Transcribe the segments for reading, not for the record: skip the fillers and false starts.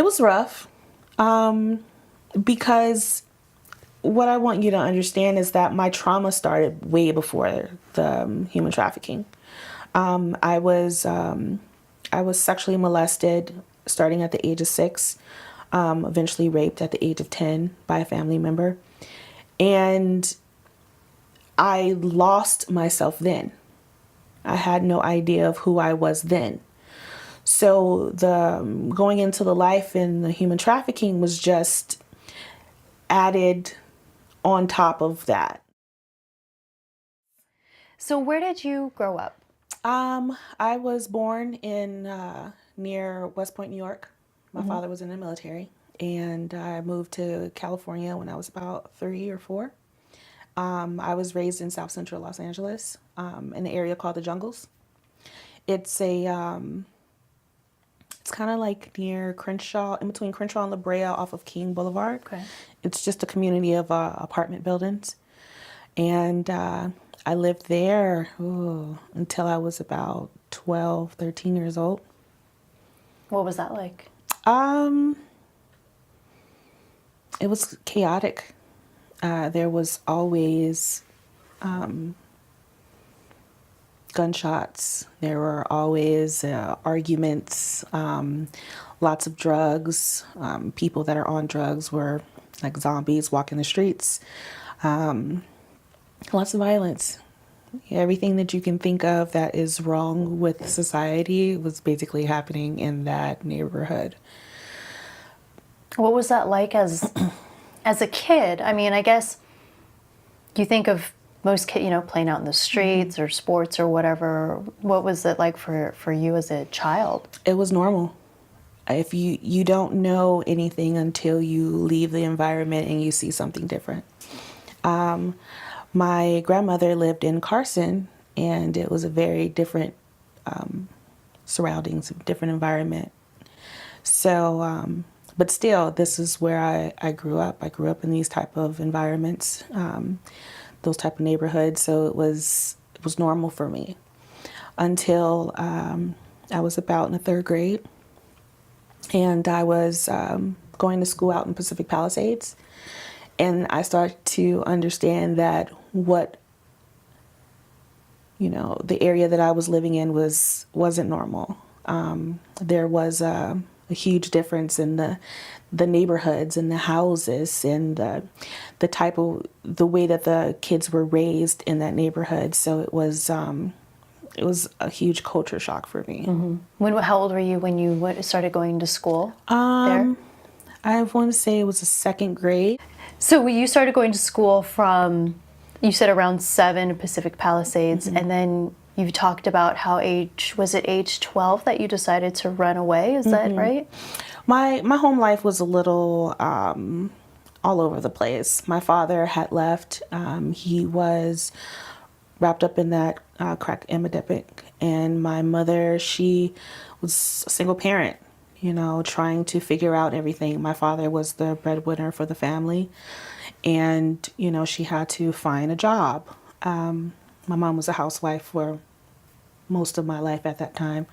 It was rough, because what I want you to understand is that my trauma started way before the human trafficking. I was sexually molested starting at the age of 6, eventually raped at the age of 10 by a family member. And I lost myself then. I had no idea of who I was then. So the going into the life and the human trafficking was just added on top of that. So where did you grow up? I was born in near West Point, New York. My father was in the military, and I moved to California when I was about 3 or 4. I was raised in South Central Los Angeles, in an area called the Jungles. It's it's kind of like near Crenshaw, in between Crenshaw and La Brea, off of King Boulevard. Okay. It's just a community of apartment buildings, and I lived there until I was about 12, 13 years old. What was that like? It was chaotic. There was always gunshots. There were always arguments, lots of drugs. People that are on drugs were like zombies walking the streets. Lots of violence. Everything that you can think of that is wrong with society was basically happening in that neighborhood. What was that like as a kid? I mean, I guess you think of most kids, playing out in the streets or sports or whatever. What was it like for you as a child? It was normal. If you don't know anything until you leave the environment and you see something different. My grandmother lived in Carson, and it was a very different surroundings, different environment. So, but still, this is where I grew up. I grew up in these type of environments, those type of neighborhoods. So it was normal for me until I was about in the 3rd grade, and I was going to school out in Pacific Palisades. And I started to understand that the area that I was living in wasn't normal. There was a huge difference in the neighborhoods and the houses and the way that the kids were raised in that neighborhood. So it was a huge culture shock for me. Mm-hmm. How old were you when you started going to school there? I want to say it was the 2nd grade. So you started going to school from, you said around 7, Pacific Palisades, and then you talked about how was it age 12 that you decided to run away? Is that right? My home life was a little all over the place. My father had left. He was wrapped up in that crack epidemic, and my mother, she was a single parent, trying to figure out everything. My father was the breadwinner for the family, and, she had to find a job. My mom was a housewife for most of my life at that time,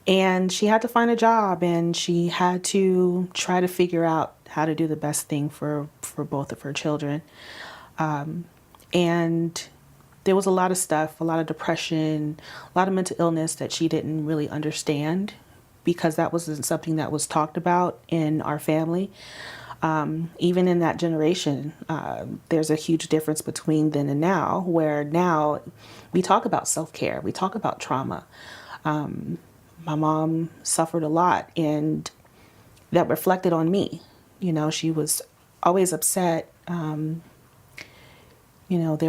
and she had to find a job, and she had to try to figure out how to do the best thing for both of her children. And there was a lot of stuff, a lot of depression, a lot of mental illness that she didn't really understand, because that wasn't something that was talked about in our family. Even in that generation, there's a huge difference between then and now, where now we talk about self-care, we talk about trauma. My mom suffered a lot, and that reflected on me. She was always upset. There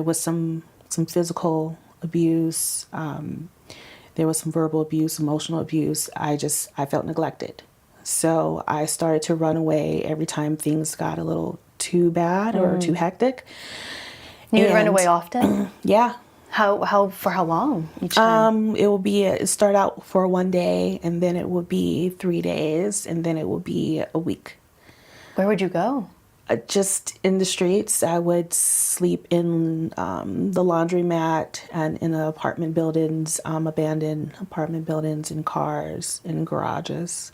was some physical abuse. There was some verbal abuse, emotional abuse. I felt neglected. So I started to run away every time things got a little too bad or too hectic. You would run away often? Yeah. For how long each time? It start out for 1 day, and then it would be 3 days, and then it would be a week. Where would you go? Just in the streets. I would sleep in the laundromat and in apartment buildings, abandoned apartment buildings, in cars, in garages.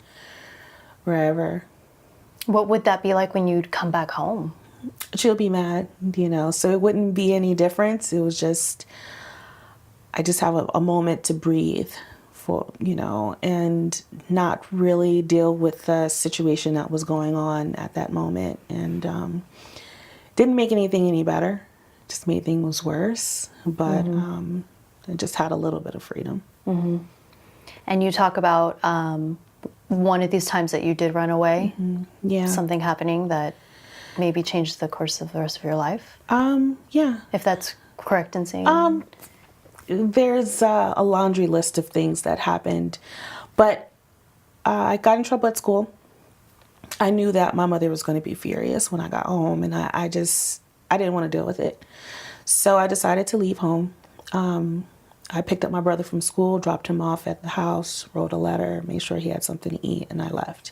wherever. What would that be like when you'd come back home? She'll be mad, so it wouldn't be any difference. It was just, I just have a moment to breathe and not really deal with the situation that was going on at that moment. And didn't make anything any better, just made things worse. But I just had a little bit of freedom. And you talk about one of these times that you did run away, Yeah. something happening that maybe changed the course of the rest of your life, Yeah. if that's correct in saying. There's a laundry list of things that happened, but I got in trouble at school. I knew that my mother was going to be furious when I got home, and I didn't want to deal with it. So I decided to leave home. I picked up my brother from school, dropped him off at the house, wrote a letter, made sure he had something to eat, and I left.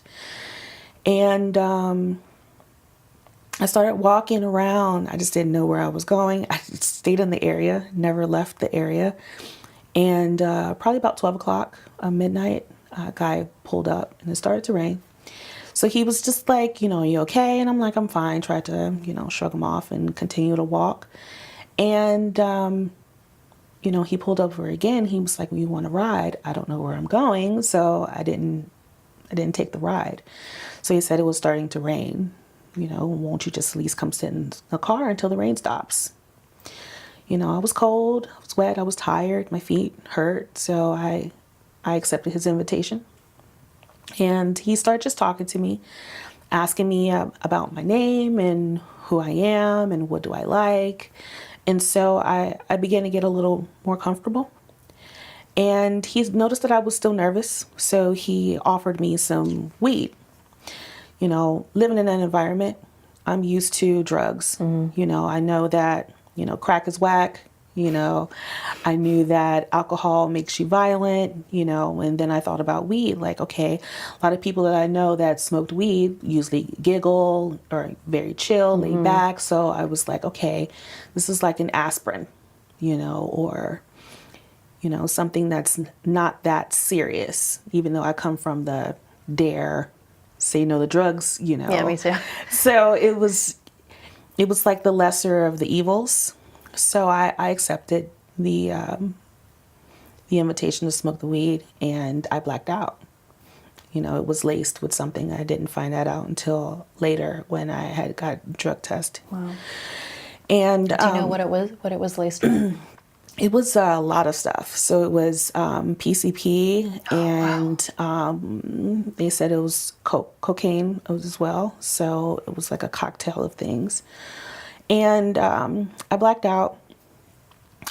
And I started walking around. I just didn't know where I was going. I stayed in the area, never left the area. And probably about 12 o'clock, midnight, a guy pulled up and it started to rain. So he was just like, you okay? And I'm like, I'm fine. Tried to, shrug him off and continue to walk. And, he pulled over again. He was like, well, you want to ride? I don't know where I'm going. So I didn't take the ride. So he said it was starting to rain. Won't you just at least come sit in the car until the rain stops? I was cold, I was wet, I was tired, my feet hurt. So I accepted his invitation. And he started just talking to me, asking me about my name and who I am and what do I like. And so I began to get a little more comfortable. And he noticed that I was still nervous. So he offered me some weed. Living in that environment, I'm used to drugs. I know that, crack is whack. I knew that alcohol makes you violent, and then I thought about weed. Like, okay, a lot of people that I know that smoked weed usually giggle or very chill, laid back. So I was like, okay, this is like an aspirin, or, something that's not that serious, even though I come from the dare say no to drugs, Yeah, me too. So it was like the lesser of the evils. So I accepted the invitation to smoke the weed, and I blacked out. It was laced with something. I didn't find that out until later when I had got drug test. Wow. And Do you know what it was? What it was laced with? it was a lot of stuff. So it was PCP, and they said it was cocaine as well. So it was like a cocktail of things. And I blacked out,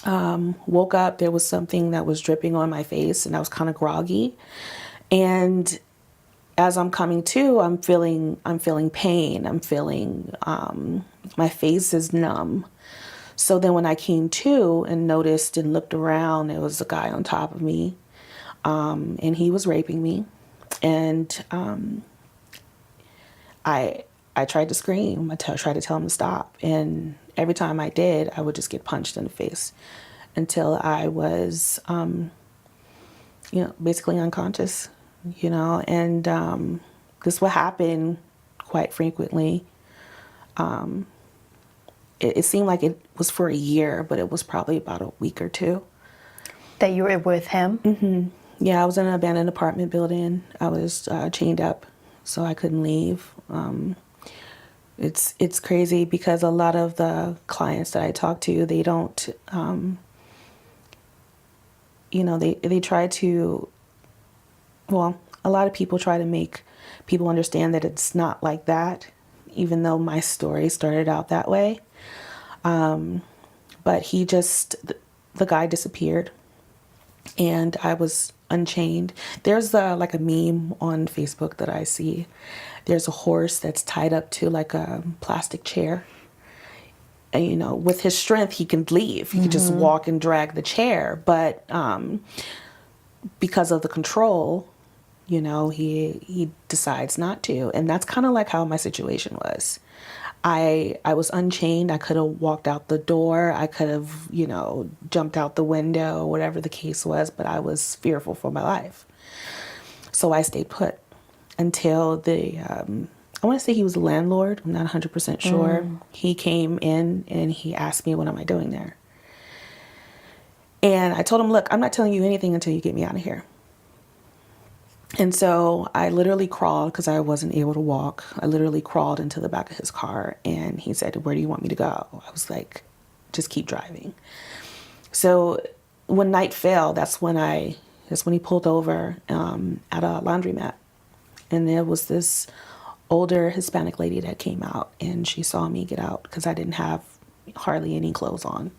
woke up, there was something that was dripping on my face, and I was kind of groggy. And as I'm coming to, I'm feeling pain. I'm feeling my face is numb. So then when I came to and noticed and looked around, there was a guy on top of me, and he was raping me. And I tried to scream. I tried to tell him to stop. And every time I did, I would just get punched in the face until I was, basically unconscious, And this would happen quite frequently. It seemed like it was for a year, but it was probably about a week or two. That you were with him? Mm-hmm. Yeah, I was in an abandoned apartment building. I was chained up, so I couldn't leave. It's crazy because a lot of the clients that I talk to, they don't, they try to, well, a lot of people try to make people understand that it's not like that, even though my story started out that way. But the guy disappeared, and I was unchained. There's like a meme on Facebook that I see. There's a horse that's tied up to like a plastic chair. And, with his strength, he can leave. He can just walk and drag the chair. But because of the control, he decides not to. And that's kind of like how my situation was. I was unchained. I could have walked out the door. I could have, jumped out the window, whatever the case was. But I was fearful for my life. So I stayed put. until I want to say he was a landlord. I'm not 100% sure. He came in and he asked me, what am I doing there? And I told him, look, I'm not telling you anything until you get me out of here. And so I literally crawled, because I wasn't able to walk. I literally crawled into the back of his car, and he said, where do you want me to go? I was like, just keep driving. So when night fell, that's when he pulled over at a laundromat. And there was this older Hispanic lady that came out, and she saw me get out because I didn't have hardly any clothes on.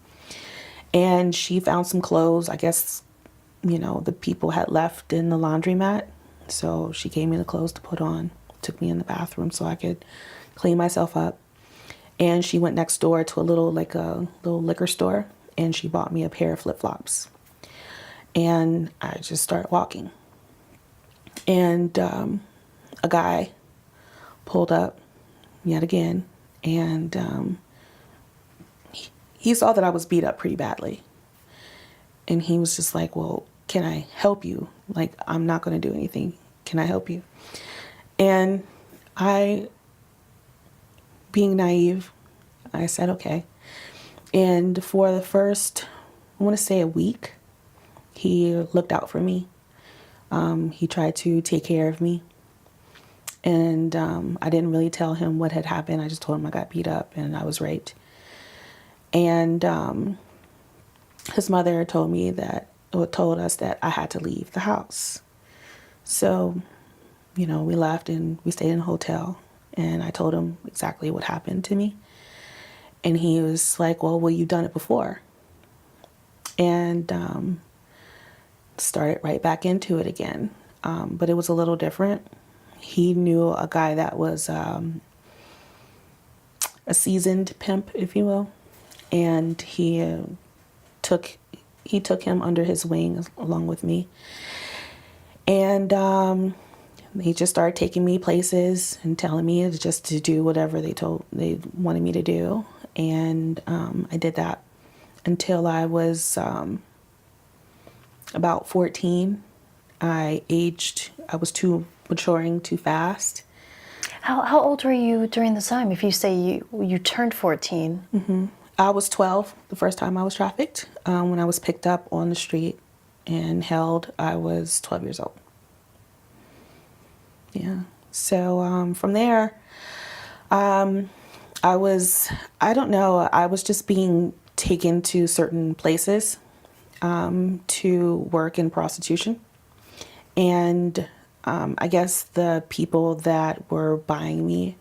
And she found some clothes. I guess, the people had left in the laundromat. So she gave me the clothes to put on, took me in the bathroom so I could clean myself up. And she went next door to a little liquor store, and she bought me a pair of flip-flops. And I just started walking. And a guy pulled up yet again, and he saw that I was beat up pretty badly. And he was just like, well, can I help you? Like, I'm not going to do anything. Can I help you? And I, being naive, I said, okay. And for the first, I want to say a week, he looked out for me. He tried to take care of me. And I didn't really tell him what had happened. I just told him I got beat up and I was raped. And his mother told us that I had to leave the house. So, we left and we stayed in a hotel. And I told him exactly what happened to me. And he was like, well, you've done it before. And started right back into it again. But it was a little different. He knew a guy that was a seasoned pimp, if you will. And he took him under his wing along with me. And he just started taking me places and telling me just to do whatever they wanted me to do. And I did that until I was about 14. I was maturing too fast. How old were you during this time? If you say you turned 14. Mm-hmm. I was 12 the first time I was trafficked. When I was picked up on the street and held, I was 12 years old. Yeah. So from there, I was just being taken to certain places to work in prostitution. And I guess the people that were buying me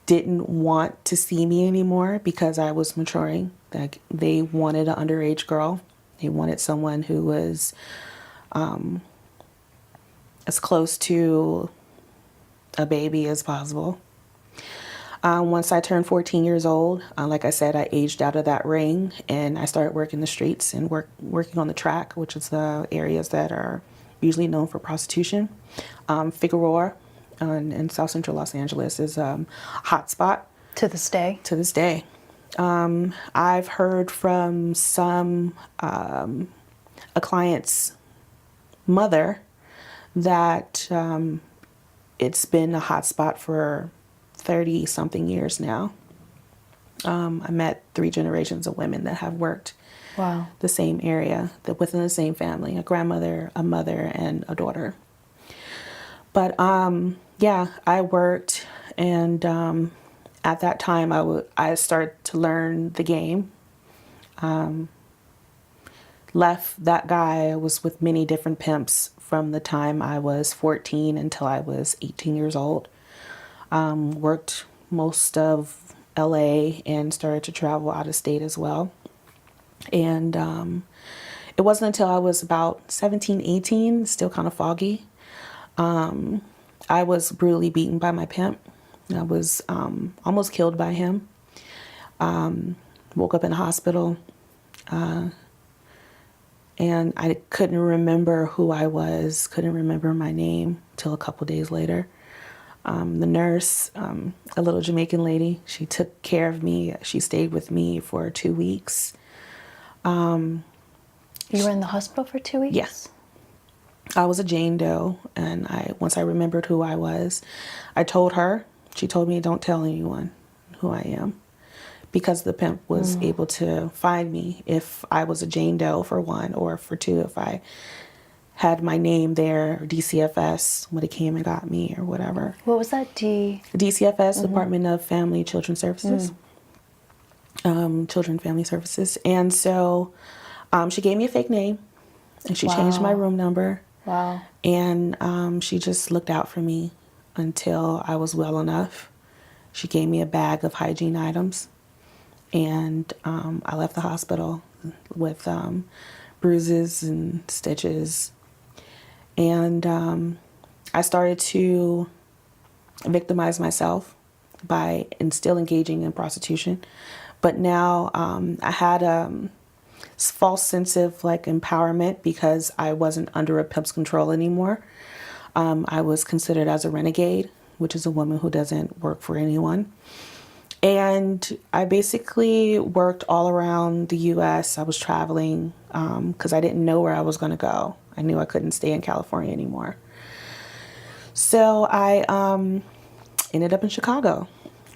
didn't want to see me anymore because I was maturing. Like, they wanted an underage girl. They wanted someone who was as close to a baby as possible. Once I turned 14 years old, like I said, I aged out of that ring and I started working the streets and working on the track, which is the areas that are usually known for prostitution. Figueroa in South Central Los Angeles is a hot spot. To this day? To this day. I've heard from a client's mother that it's been a hot spot for 30 something years now. I met 3 generations of women that have worked Wow. the same area, within the same family, a grandmother, a mother, and a daughter. But yeah, I worked, and at that time I started to learn the game. Left that guy. I was with many different pimps from the time I was 14 until I was 18 years old. Worked most of LA and started to travel out of state as well. And it wasn't until I was about 17, 18, still kind of foggy. I was brutally beaten by my pimp. I was almost killed by him. Woke up in the hospital. And I couldn't remember who I was, couldn't remember my name till a couple days later. The nurse, a little Jamaican lady, she took care of me. She stayed with me for 2 weeks. You were in the hospital for 2 weeks? Yes. I was a Jane Doe, and once I remembered who I was, I told her. She told me, don't tell anyone who I am, because the pimp was able to find me if I was a Jane Doe, for one, or for two, if I had my name there, or DCFS, when it came and got me or whatever. What was that? DCFS, Department of Family Children Services, Children and Family Services. And so she gave me a fake name, and she changed my Wow. room number. Wow. And she just looked out for me until I was well enough. She gave me a bag of hygiene items, and I left the hospital with bruises and stitches. And I started to victimize myself by still engaging in prostitution. But now I had a false sense of like empowerment because I wasn't under a pimp's control anymore. I was considered as a renegade, which is a woman who doesn't work for anyone. And I basically worked all around the U.S. I was traveling because I didn't know where I was going to go. I knew I couldn't stay in California anymore. So I ended up in Chicago,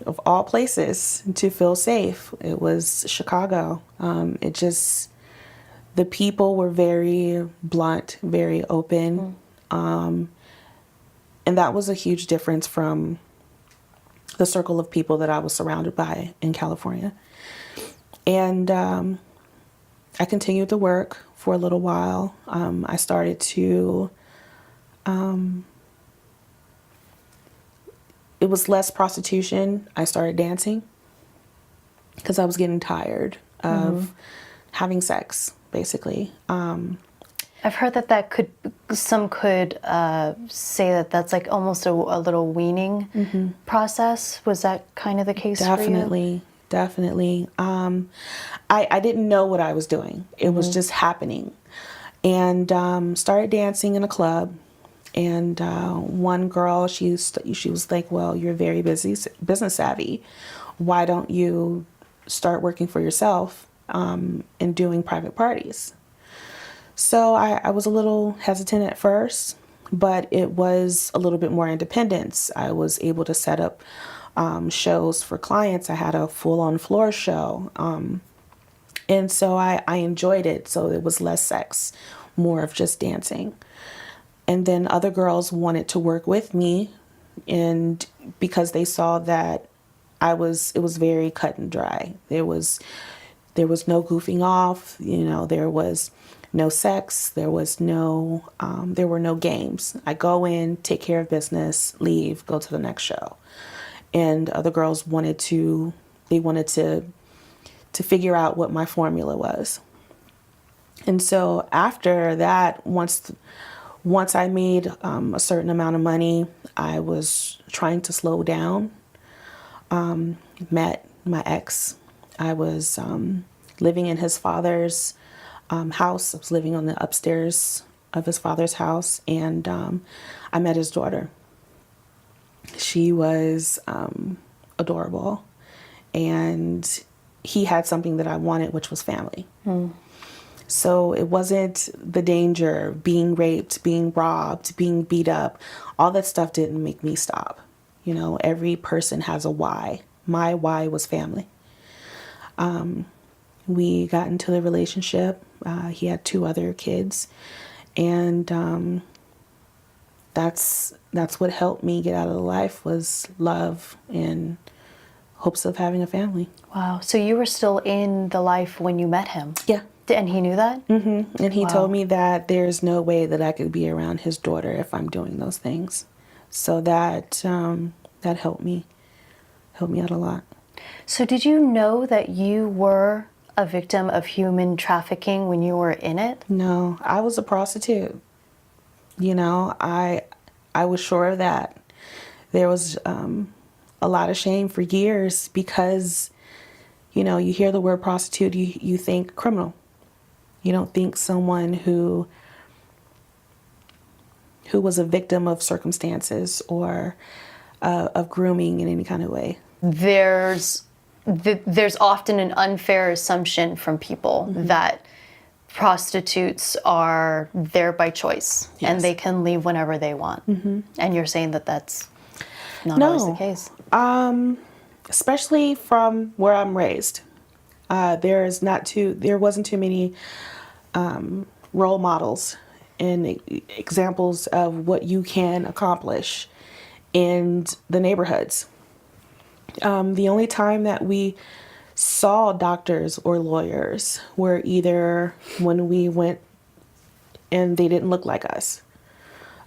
of all places, to feel safe. It was Chicago. The people were very blunt, very open. And that was a huge difference from the circle of people that I was surrounded by in California. And I continued to work for a little while. I started to, it was less prostitution. I started dancing because I was getting tired of having sex, basically. I've heard some could say that that's like almost a little weaning process. Was that kind of the case for you? Definitely. I didn't know what I was doing. It was just happening. And started dancing in a club. And one girl, she was like, well, you're very business savvy. Why don't you start working for yourself and doing private parties? So I was a little hesitant at first, but it was a little bit more independence. I was able to set up shows for clients. I had a full-on floor show. And so I enjoyed it. So it was less sex, more of just dancing. And then other girls wanted to work with me, and because they saw that it was very cut and dry. There was no goofing off, there was no sex, there were no games. I go in, take care of business, leave, go to the next show. And other girls wanted to figure out what my formula was. And so after that, once I made a certain amount of money, I was trying to slow down. Met my ex. I was living in his father's house. I was living on the upstairs of his father's house, and I met his daughter. She was adorable, and he had something that I wanted, which was family. So it wasn't the danger, being raped, being robbed, being beat up. All that stuff didn't make me stop. Every person has a why. My why was family. We got into the relationship. He had 2 other kids. And that's what helped me get out of the life, was love and hopes of having a family. Wow. So you were still in the life when you met him? Yeah. And he knew that? Mm-hmm. And he told me that there's no way that I could be around his daughter if I'm doing those things. So that helped me out a lot. So did you know that you were a victim of human trafficking when you were in it? No, I was a prostitute. I was sure of that. There was a lot of shame for years because, you hear the word prostitute, you think criminal. You don't think someone who was a victim of circumstances or of grooming in any kind of way. There's often an unfair assumption from people that prostitutes are there by choice and Yes. they can leave whenever they want. And you're saying that that's not always the No. case. Especially from where I'm raised. There wasn't too many role models and examples of what you can accomplish in the neighborhoods. The only time that we saw doctors or lawyers were either when we went and they didn't look like us,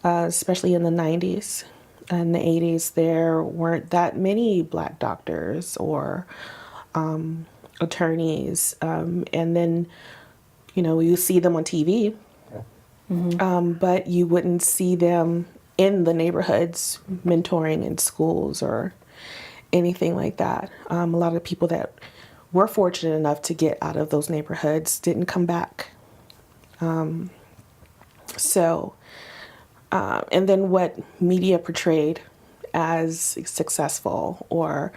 especially in the 90s and the 80s. There weren't that many black doctors or attorneys. And then, you see them on TV, but you wouldn't see them in the neighborhoods mentoring in schools or anything like that. A lot of people that were fortunate enough to get out of those neighborhoods didn't come back. And then what media portrayed as successful or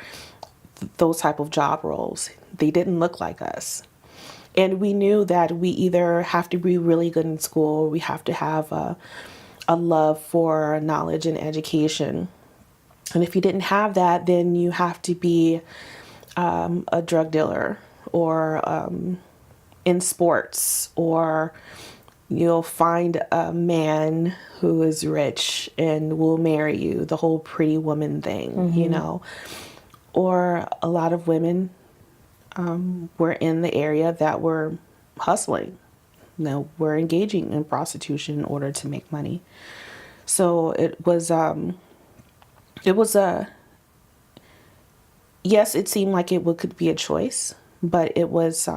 those type of job roles, they didn't look like us. And we knew that we either have to be really good in school, or we have to have a love for knowledge and education. And if you didn't have that, then you have to be a drug dealer or in sports, or you'll find a man who is rich and will marry you, the whole pretty woman thing, Or a lot of women were in the area that were hustling, were engaging in prostitution in order to make money. So it was yes, it seemed like could be a choice, but it was,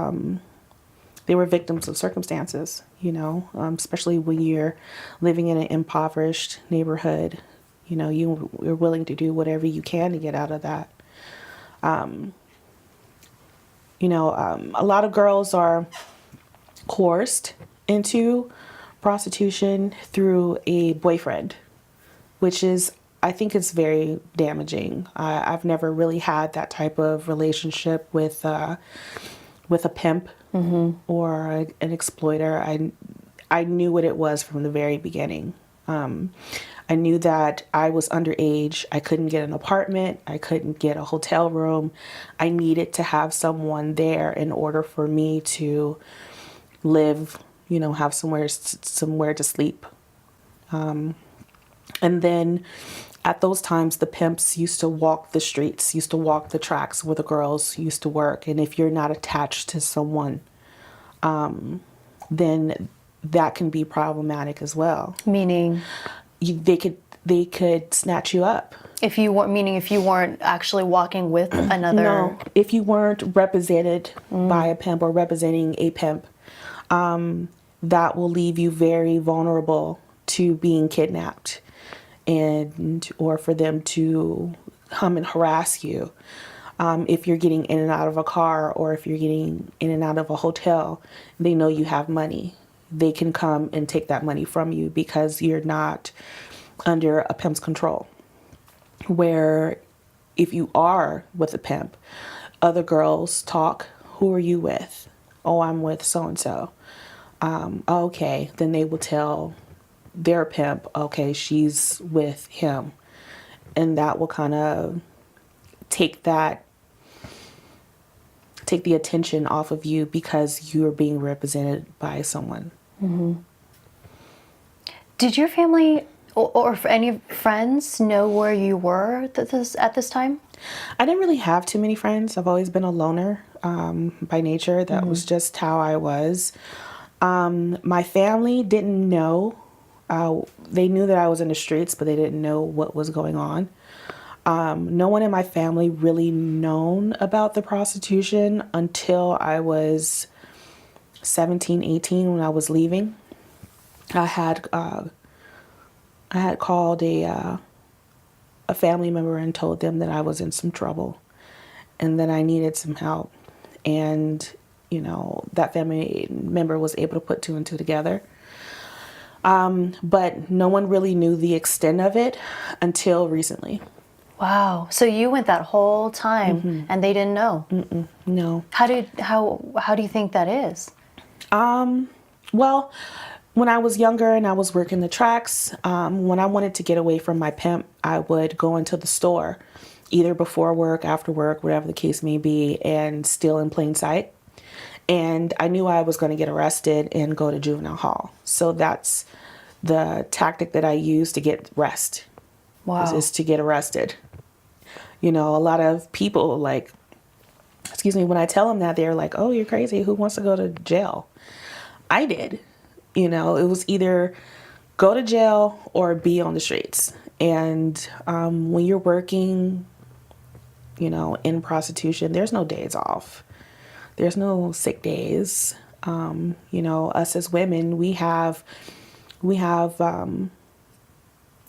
they were victims of circumstances, especially when you're living in an impoverished neighborhood, you're willing to do whatever you can to get out of that. A lot of girls are coerced into prostitution through a boyfriend, which is, I think it's very damaging. I've never really had that type of relationship with a pimp or an exploiter. I knew what it was from the very beginning. I knew that I was underage. I couldn't get an apartment. I couldn't get a hotel room. I needed to have someone there in order for me to live, have somewhere to sleep. And then at those times, the pimps used to walk the streets, used to walk the tracks where the girls used to work. And if you're not attached to someone, then that can be problematic as well. Meaning? They could snatch you up. If you weren't actually walking with another. No, if you weren't represented by a pimp or representing a pimp, that will leave you very vulnerable to being kidnapped, or for them to come and harass you. If you're getting in and out of a car, or if you're getting in and out of a hotel, they know you have money. They can come and take that money from you because you're not under a pimp's control. Where if you are with a pimp, other girls talk, who are you with? Oh, I'm with so-and-so. Okay, then they will tell their pimp, okay, she's with him. And that will kind of take the attention off of you because you're being represented by someone. Mm-hmm. Did your family or any friends know where you were at this time? I didn't really have too many friends. I've always been a loner by nature. That was just how I was. My family didn't know. They knew that I was in the streets, but they didn't know what was going on. No one in my family really known about the prostitution until I was 17, 18 when I was leaving. I had called a family member and told them that I was in some trouble and that I needed some help. And, that family member was able to put two and two together. But no one really knew the extent of it until recently. Wow. So you went that whole time and they didn't know? No. How do you think that is? Well, when I was younger and I was working the tracks, when I wanted to get away from my pimp, I would go into the store, either before work, after work, whatever the case may be, and steal in plain sight. And I knew I was going to get arrested and go to juvenile hall. So that's the tactic that I use to get rest, Wow. is to get arrested. You know, a lot of people like, excuse me, when I tell them that, they're like, oh, you're crazy. Who wants to go to jail? I did. You know, it was either go to jail or be on the streets. And when you're working, you know, in prostitution, there's no days off. There's no sick days. You know, us as women, we have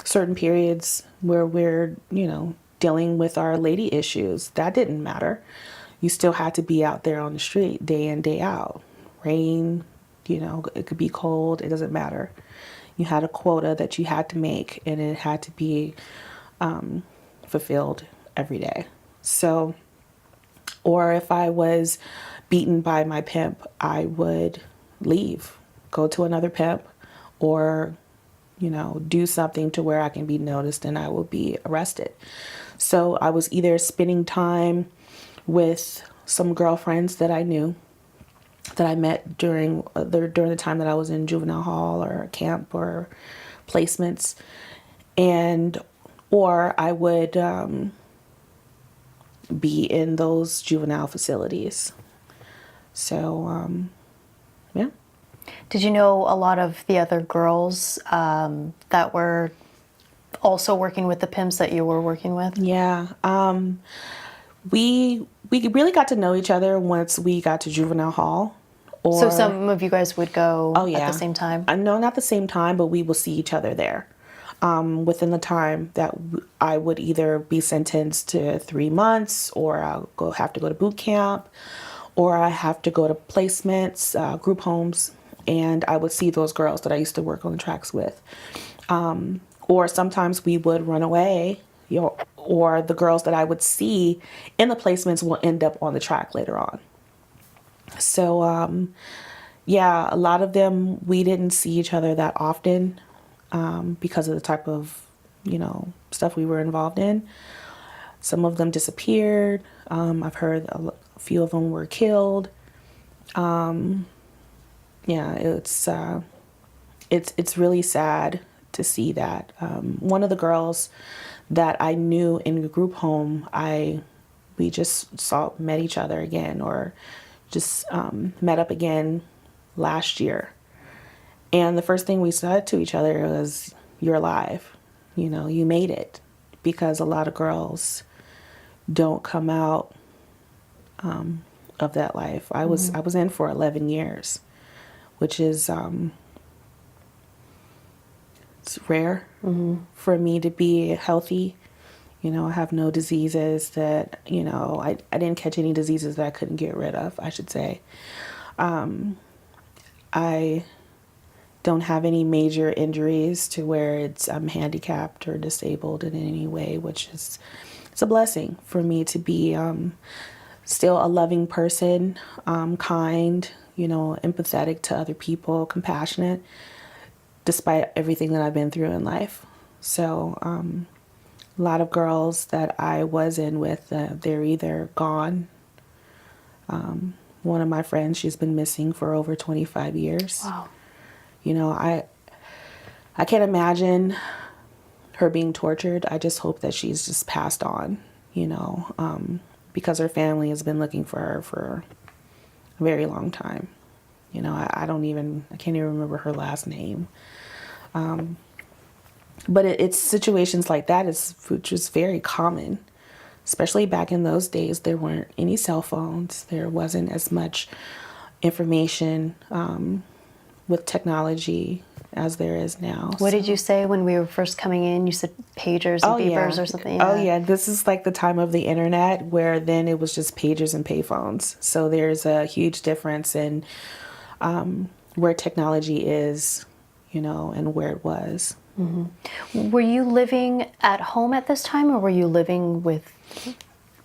certain periods where we're, you know, dealing with our lady issues. That didn't matter. You still had to be out there on the street day in, day out. Rain, you know, it could be cold, it doesn't matter. You had a quota that you had to make, and it had to be fulfilled every day. So, or if I was beaten by my pimp, I would leave, go to another pimp, or, you know, do something to where I can be noticed and I will be arrested. So I was either spending time with some girlfriends that I knew, that I met during the time that I was in juvenile hall or camp or placements, and or I would be in those juvenile facilities. So yeah. Did you know a lot of the other girls that were also working with the pimps that you were working with? Yeah. We really got to know each other once we got to juvenile hall. So Or some of you guys would go oh at yeah, the same time? No, not the same time, but we will see each other there. Within the time that I would either be sentenced to 3 months, or I'll have to go to boot camp, or I have to go to placements, group homes, and I would see those girls that I used to work on the tracks with. Or sometimes we would run away, you know, or the girls that I would see in the placements will end up on the track later on. So, yeah, a lot of them, we didn't see each other that often because of the type of, you know, stuff we were involved in. Some of them disappeared. I've heard a few of them were killed. Yeah, it's really sad to see that. One of the girls that I knew in the group home, we just met each other again, or just met up again last year. And the first thing we said to each other was, "You're alive. You know, you made it." Because a lot of girls don't come out of that life. I was in for 11 years, which is it's rare for me to be healthy. You know, I have no diseases that, you know, I didn't catch any diseases that I couldn't get rid of, I should say. I don't have any major injuries to where I'm handicapped or disabled in any way, which is, it's a blessing for me to be still a loving person, kind, you know, empathetic to other people, compassionate, despite everything that I've been through in life. So a lot of girls that I was in with, they're either gone. One of my friends, she's been missing for over 25 years. Wow. You know, I can't imagine her being tortured. I just hope that she's just passed on, you know, because her family has been looking for her for a very long time. You know, I can't even remember her last name. But it's situations like that which is very common, especially back in those days. There weren't any cell phones. There wasn't as much information with technology as there is now. What did you say when we were first coming in? You said pagers and beepers or something? Oh, yeah. This is like the time of the internet, where then it was just pagers and payphones. So there's a huge difference in where technology is, you know, and where it was. Mm-hmm. Were you living at home at this time, or were you living with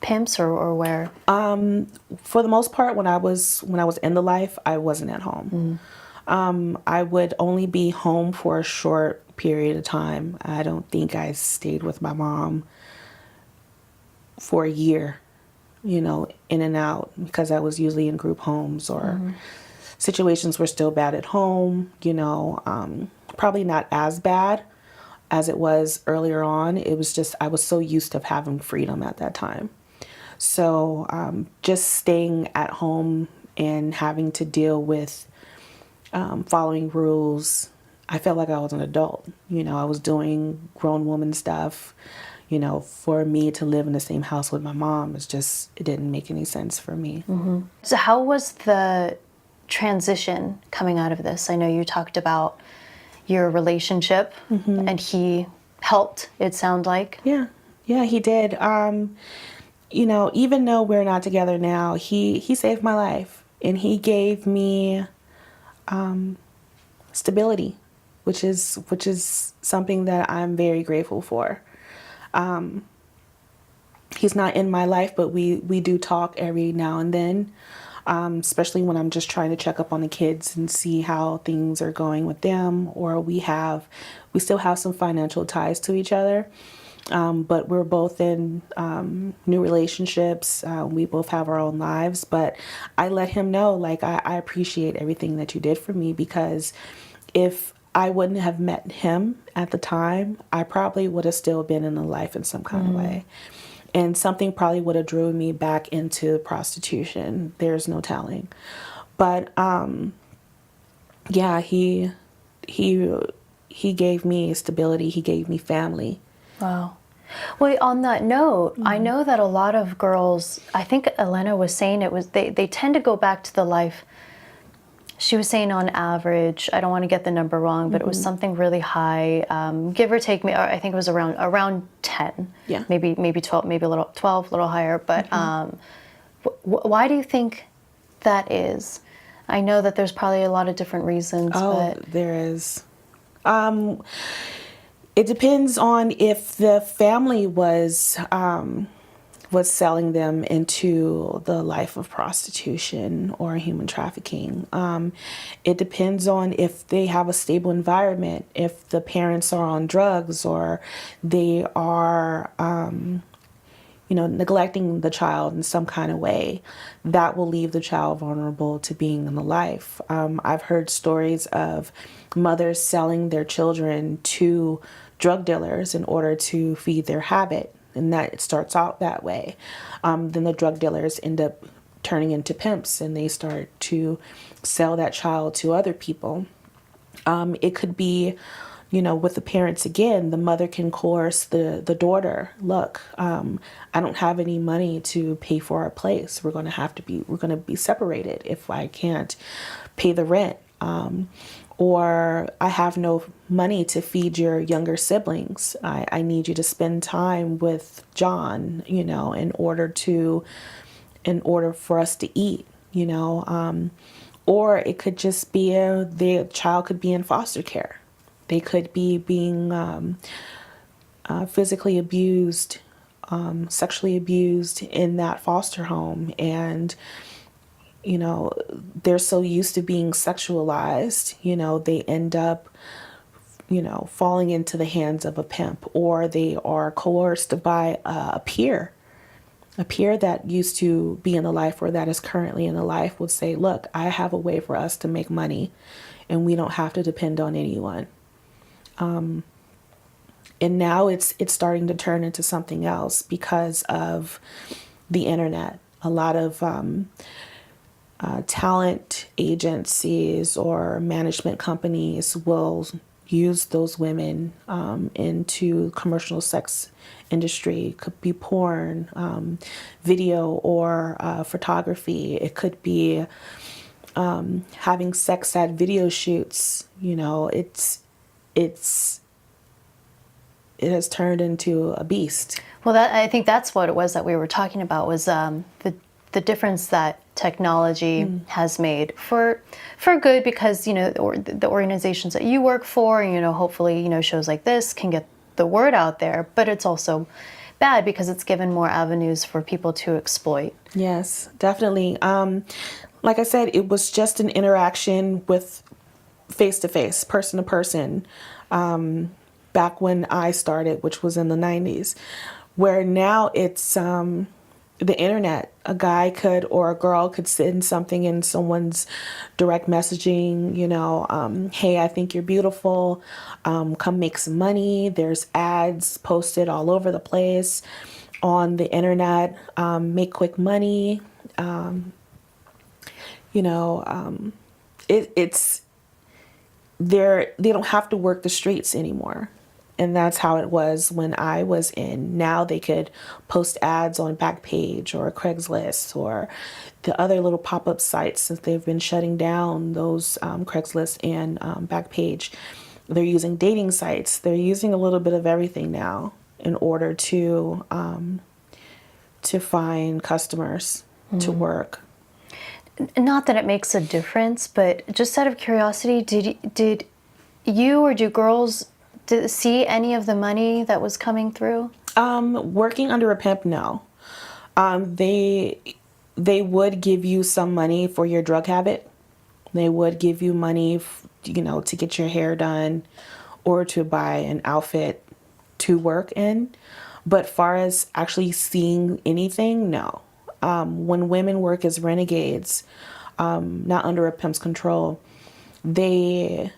pimps, or where? For the most part, when I was in the life, I wasn't at home. I would only be home for a short period of time. I don't think I stayed with my mom for a year, in and out, because I was usually in group homes or situations were still bad at home, probably not as bad as it was earlier on. It was just, I was so used to having freedom at that time. So just staying at home and having to deal with following rules, I felt like I was an adult. I was doing grown woman stuff. For me to live in the same house with my mom, it didn't make any sense for me. So how was the transition coming out of this? I know you talked about your relationship and he helped, it sounded like. Yeah, he did. Even though we're not together now, he saved my life, and he gave me stability, which is something that I'm very grateful for. He's not in my life, but we do talk every now and then, especially when I'm just trying to check up on the kids and see how things are going with them, or we still have some financial ties to each other. But we're both in new relationships. We both have our own lives, but I let him know, like, I appreciate everything that you did for me, because if I wouldn't have met him at the time, I probably would have still been in a life in some kind of way. And something probably would have driven me back into prostitution. There's no telling. But yeah, he gave me stability. He gave me family. Wow. Well, on that note, I know that a lot of girls, I think Elena was saying they tend to go back to the life. She was saying on average, I don't want to get the number wrong, but it was something really high, give or take. I think it was around 10, Yeah, maybe 12, maybe a little 12, a little higher. But why do you think that is? I know that there's probably a lot of different reasons. but there is. It depends on if the family was selling them into the life of prostitution or human trafficking. It depends on if they have a stable environment, if the parents are on drugs, or they are, neglecting the child in some kind of way. That will leave the child vulnerable to being in the life. I've heard stories of mothers selling their children to drug dealers in order to feed their habit. And that it starts out that way. Then the drug dealers end up turning into pimps, and they start to sell that child to other people. It could be, with the parents again, the mother can coerce the daughter. Look, I don't have any money to pay for our place. We're going to be separated if I can't pay the rent. Or I have no money to feed your younger siblings. I need you to spend time with John, in order for us to eat, or it could just be the child could be in foster care. They could be being physically abused, sexually abused in that foster home, and they're so used to being sexualized, they end up, falling into the hands of a pimp, or they are coerced by a peer that used to be in the life or that is currently in the life would say, look, I have a way for us to make money and we don't have to depend on anyone. And now it's starting to turn into something else because of the internet. A lot of talent agencies or management companies will use those women into commercial sex industry. It could be porn, video, or photography. It could be having sex at video shoots. It has turned into a beast. Well, I think that's what it was that we were talking about, was the difference that technology has made for good, because the organizations that you work for, hopefully shows like this can get the word out there, but it's also bad because it's given more avenues for people to exploit. Yes, definitely. Like I said, it was just an interaction with face to face, person to person, back when I started, which was in the 90s, where now it's the internet. A guy could, or a girl could send something in someone's direct messaging, hey, I think you're beautiful. Come make some money. There's ads posted all over the place on the internet. Make quick money. It's they don't have to work the streets anymore. And that's how it was when I was in. Now they could post ads on Backpage or Craigslist or the other little pop-up sites, since they've been shutting down those Craigslist and Backpage. They're using dating sites. They're using a little bit of everything now in order to find customers to work. Not that it makes a difference, but just out of curiosity, did you or do girls see any of the money that was coming through? Working under a pimp, no. They would give you some money for your drug habit. They would give you money, to get your hair done or to buy an outfit to work in. But far as actually seeing anything, no. When women work as renegades, not under a pimp's control, they're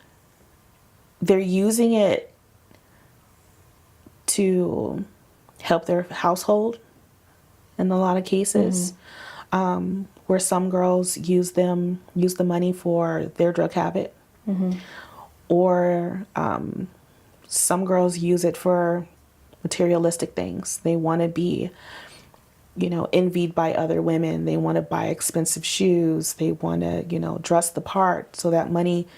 using it to help their household in a lot of cases, where some girls use the money for their drug habit, or some girls use it for materialistic things. They want to be envied by other women. They want to buy expensive shoes. They want to dress the part. So that money,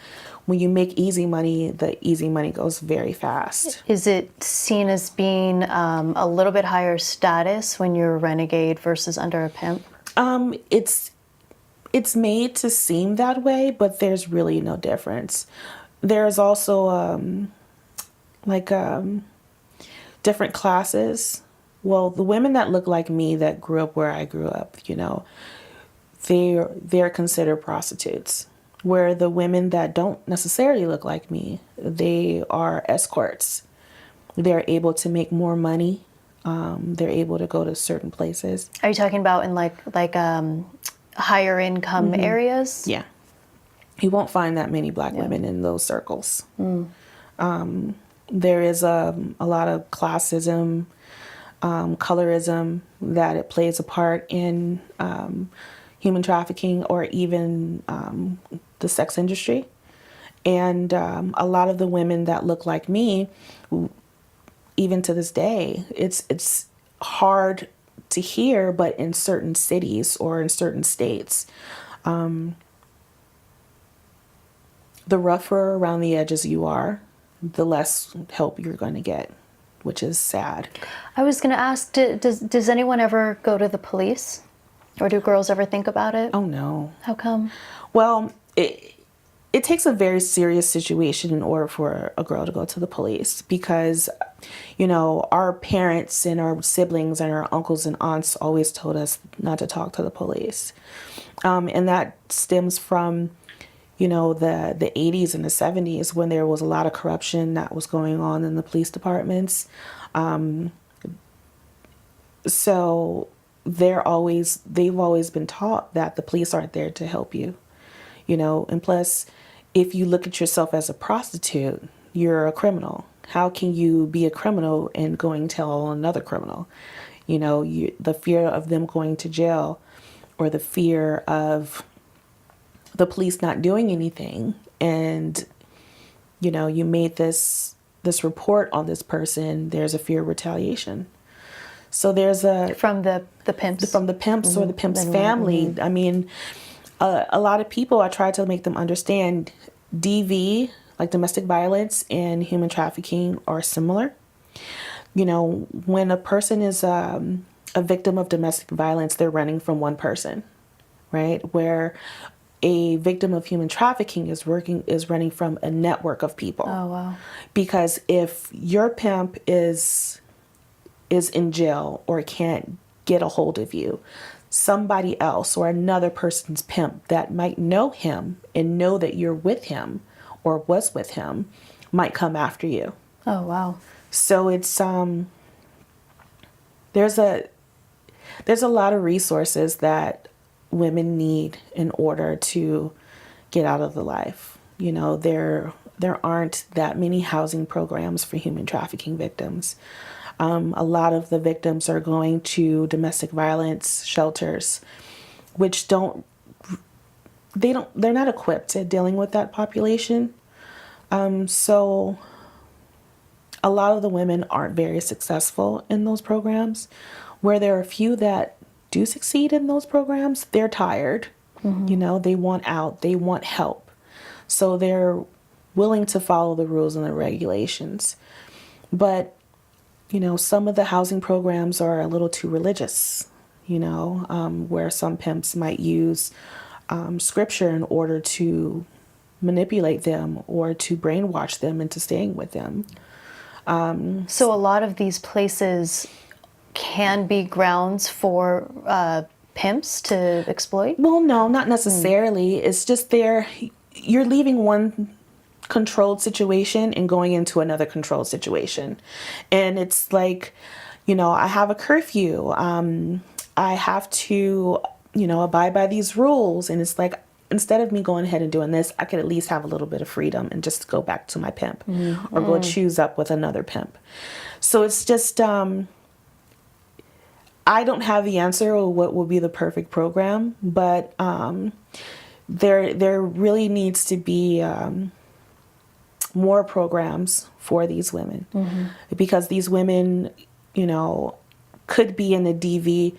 when you make easy money, the easy money goes very fast. Is it seen as being a little bit higher status when you're a renegade versus under a pimp? It's made to seem that way, but there's really no difference. There's also different classes. Well, the women that look like me, that grew up where I grew up, they're considered prostitutes. Where the women that don't necessarily look like me, they are escorts. They're able to make more money. They're able to go to certain places. Are you talking about in like higher income areas? Yeah. You won't find that many black women in those circles. There is a lot of classism, colorism, that it plays a part in human trafficking, or even the sex industry. And a lot of the women that look like me, even to this day, it's hard to hear, but in certain cities or in certain states, the rougher around the edges you are, the less help you're going to get, which is sad. I was going to ask, does anyone ever go to the police? Or do girls ever think about it? Oh, no. How come? Well, it takes a very serious situation in order for a girl to go to the police, because, our parents and our siblings and our uncles and aunts always told us not to talk to the police. And that stems from, the 80s and the 70s, when there was a lot of corruption that was going on in the police departments. So they've always been taught that the police aren't there to help you, and plus, if you look at yourself as a prostitute, you're a criminal. How can you be a criminal and going to tell another criminal? The fear of them going to jail, or the fear of the police not doing anything, and you made this report on this person, there's a fear of retaliation. So there's from the pimps, or the pimp's family. I mean, a lot of people, I try to make them understand DV, like domestic violence, and human trafficking are similar. When a person is a victim of domestic violence, they're running from one person, right? Where a victim of human trafficking is running from a network of people. Oh, wow. Because if your pimp is in jail or can't get a hold of you, somebody else or another person's pimp that might know him and know that you're with him or was with him might come after you. Oh, wow. So it's there's a lot of resources that women need in order to get out of the life. You know, there aren't that many housing programs for human trafficking victims. A lot of the victims are going to domestic violence shelters, which they're not equipped at dealing with that population. So a lot of the women aren't very successful in those programs. Where there are a few that do succeed in those programs, they're tired. You know, they want out, they want help. So they're willing to follow the rules and the regulations. But, you know, some of the housing programs are a little too religious, you know, where some pimps might use scripture in order to manipulate them or to brainwash them into staying with them. So a lot of these places can be grounds for pimps to exploit? Well, no, not necessarily. It's just you're leaving one controlled situation and going into another controlled situation. And it's like, you know, I have a curfew. I have to, you know, abide by these rules. And it's like, instead of me going ahead and doing this, I could at least have a little bit of freedom and just go back to my pimp or go choose up with another pimp. So it's just, I don't have the answer or what will be the perfect program, but there really needs to be more programs for these women, because these women, you know, could be in a DV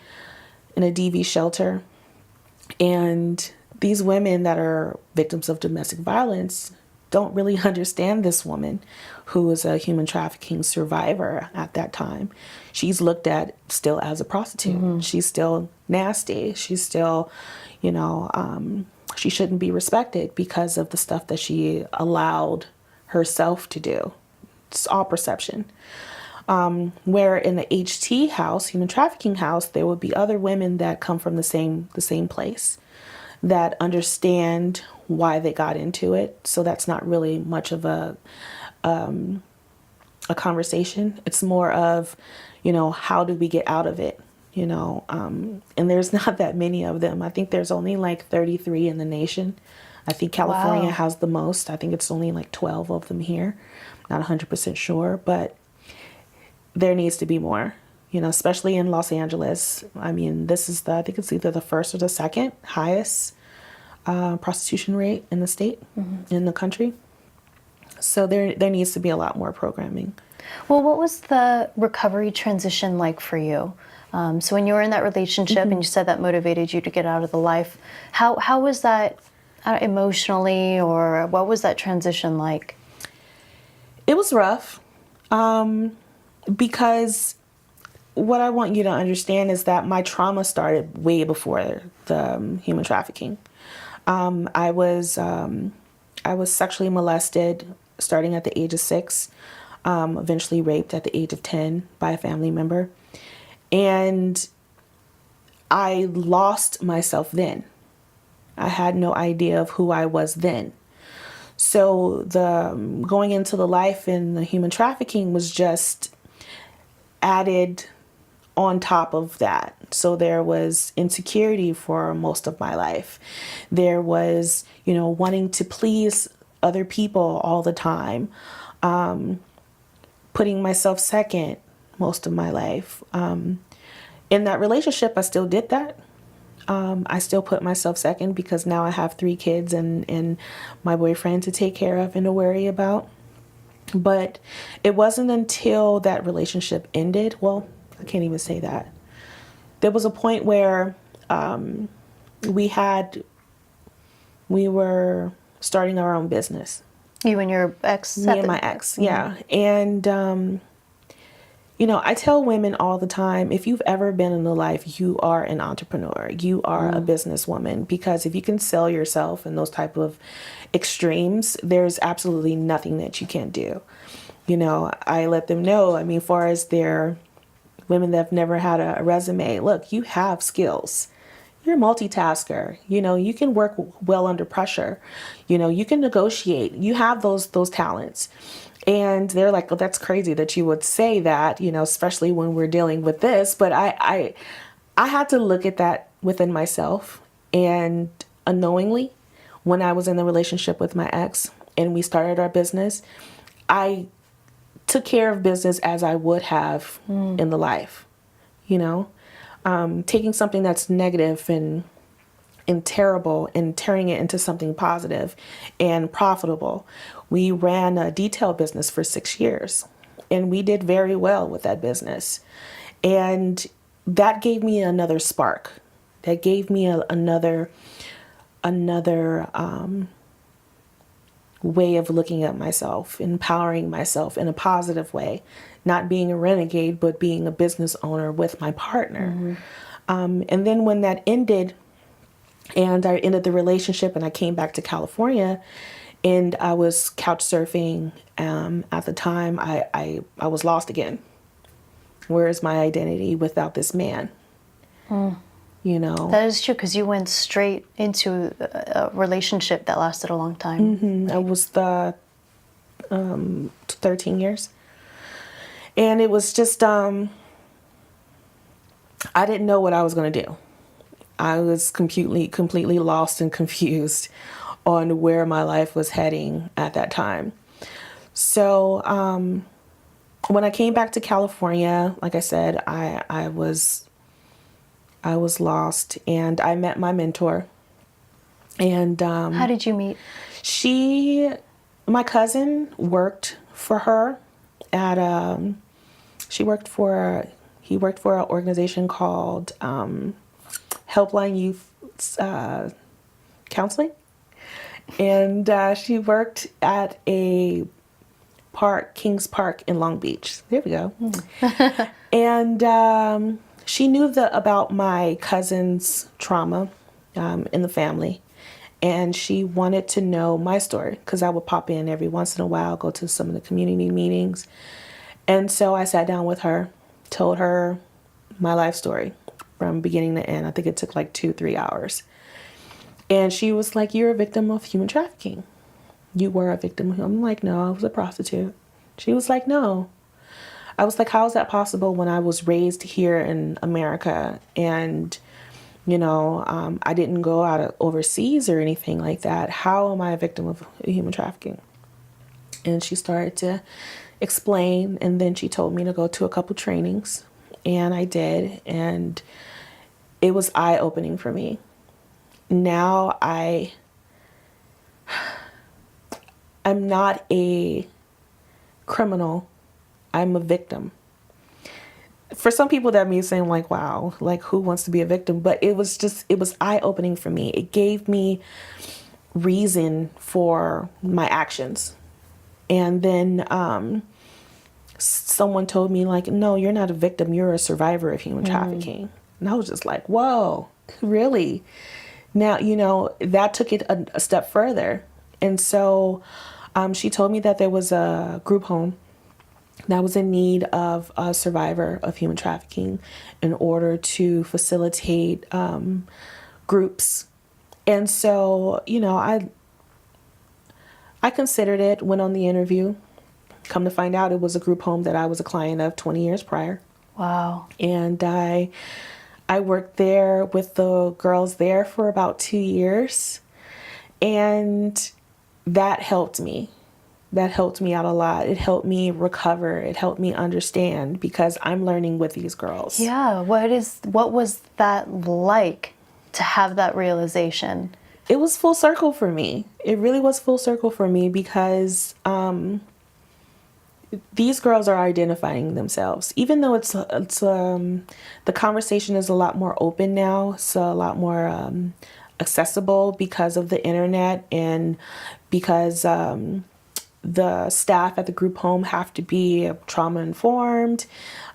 shelter, and these women that are victims of domestic violence don't really understand this woman who is a human trafficking survivor at that time. She's looked at still as a prostitute. She's still nasty. She's still, you know, she shouldn't be respected because of the stuff that she allowed herself to do. It's all perception. Where in the HT house, human trafficking house, there would be other women that come from the same place, that understand why they got into it. So that's not really much of a conversation. It's more of, you know, how do we get out of it? You know, and there's not that many of them. I think there's only like 33 in the nation. I think California has the most. I think it's only like 12 of them here. Not 100% sure, but there needs to be more, you know, especially in Los Angeles. I mean, this is I think it's either the first or the second highest prostitution rate in the state, in the country. So there needs to be a lot more programming. Well, what was the recovery transition like for you? So when you were in that relationship and you said that motivated you to get out of the life, how was that emotionally, or what was that transition like? It was rough, because what I want you to understand is that my trauma started way before the human trafficking. I was sexually molested starting at the age of 6, eventually raped at the age of 10 by a family member. And I lost myself then. I had no idea of who I was then. So the going into the life in the human trafficking was just added on top of that. So there was insecurity for most of my life. There was, you know, wanting to please other people all the time, putting myself second most of my life. In that relationship, I still did that. I still put myself second because now I have 3 kids and my boyfriend to take care of and to worry about. But it wasn't until that relationship ended. Well, I can't even say that. There was a point where we were starting our own business. You and your ex? Me and my ex, yeah. And, you know, I tell women all the time, if you've ever been in the life, you are an entrepreneur. You are a businesswoman, because if you can sell yourself in those type of extremes, there's absolutely nothing that you can't do. You know, I let them know, I mean, as far as their women that have never had a resume, look, you have skills. you're a multitasker. You can work well under pressure. You can negotiate. You have those talents. And they're like, well, that's crazy that you would say that, especially when we're dealing with this. But I had to look at that within myself. And unknowingly, when I was in the relationship with my ex and we started our business, I took care of business as I would have in the life, taking something that's negative and terrible and turning it into something positive and profitable. We ran a detail business for 6 years and we did very well with that business. And that gave me another spark. That gave me another way of looking at myself, empowering myself in a positive way, not being a renegade, but being a business owner with my partner. And then when that ended and I ended the relationship and I came back to California and I was couch surfing, at the time I was lost again. Where is my identity without this man? That is true, because you went straight into a relationship that lasted a long time. It was the 13 years. And it was just, I didn't know what I was going to do. I was completely lost and confused on where my life was heading at that time. So when I came back to California, like I said, I was lost, and I met my mentor. And How did you meet? my cousin worked for her at he worked for an organization called Helpline Youth Counseling, and she worked at a park, Kings Park in Long Beach. There we go. And she knew about my cousin's trauma in the family, and she wanted to know my story because I would pop in every once in a while, go to some of the community meetings. And so I sat down with her, told her my life story from beginning to end. I think it took like 2-3 hours. And she was like, "You're a victim of human trafficking. You were a victim." I'm like, "No, I was a prostitute." She was like, "No." I was like, "How is that possible when I was raised here in America and, I didn't go out overseas or anything like that? How am I a victim of human trafficking?" And she started to explain, and then she told me to go to a couple trainings, and I did, and it was eye-opening for me. Now I'm not a criminal. I'm a victim. For some people that means saying like, wow, like who wants to be a victim? But it was eye-opening for me. It gave me reason for my actions. And then someone told me like, "No, you're not a victim. You're a survivor of human trafficking." And I was just like, whoa, really? Now, that took it a step further. And so she told me that there was a group home that was in need of a survivor of human trafficking in order to facilitate groups. And so, I considered it, went on the interview. Come to find out, it was a group home that I was a client of 20 years prior. Wow. And I worked there with the girls there for about 2 years. And that helped me. That helped me out a lot. It helped me recover. It helped me understand because I'm learning with these girls. Yeah. What was that like to have that realization? It was full circle for me. It really was full circle for me because these girls are identifying themselves. Even though it's the conversation is a lot more open now, so a lot more accessible because of the internet and because the staff at the group home have to be trauma informed.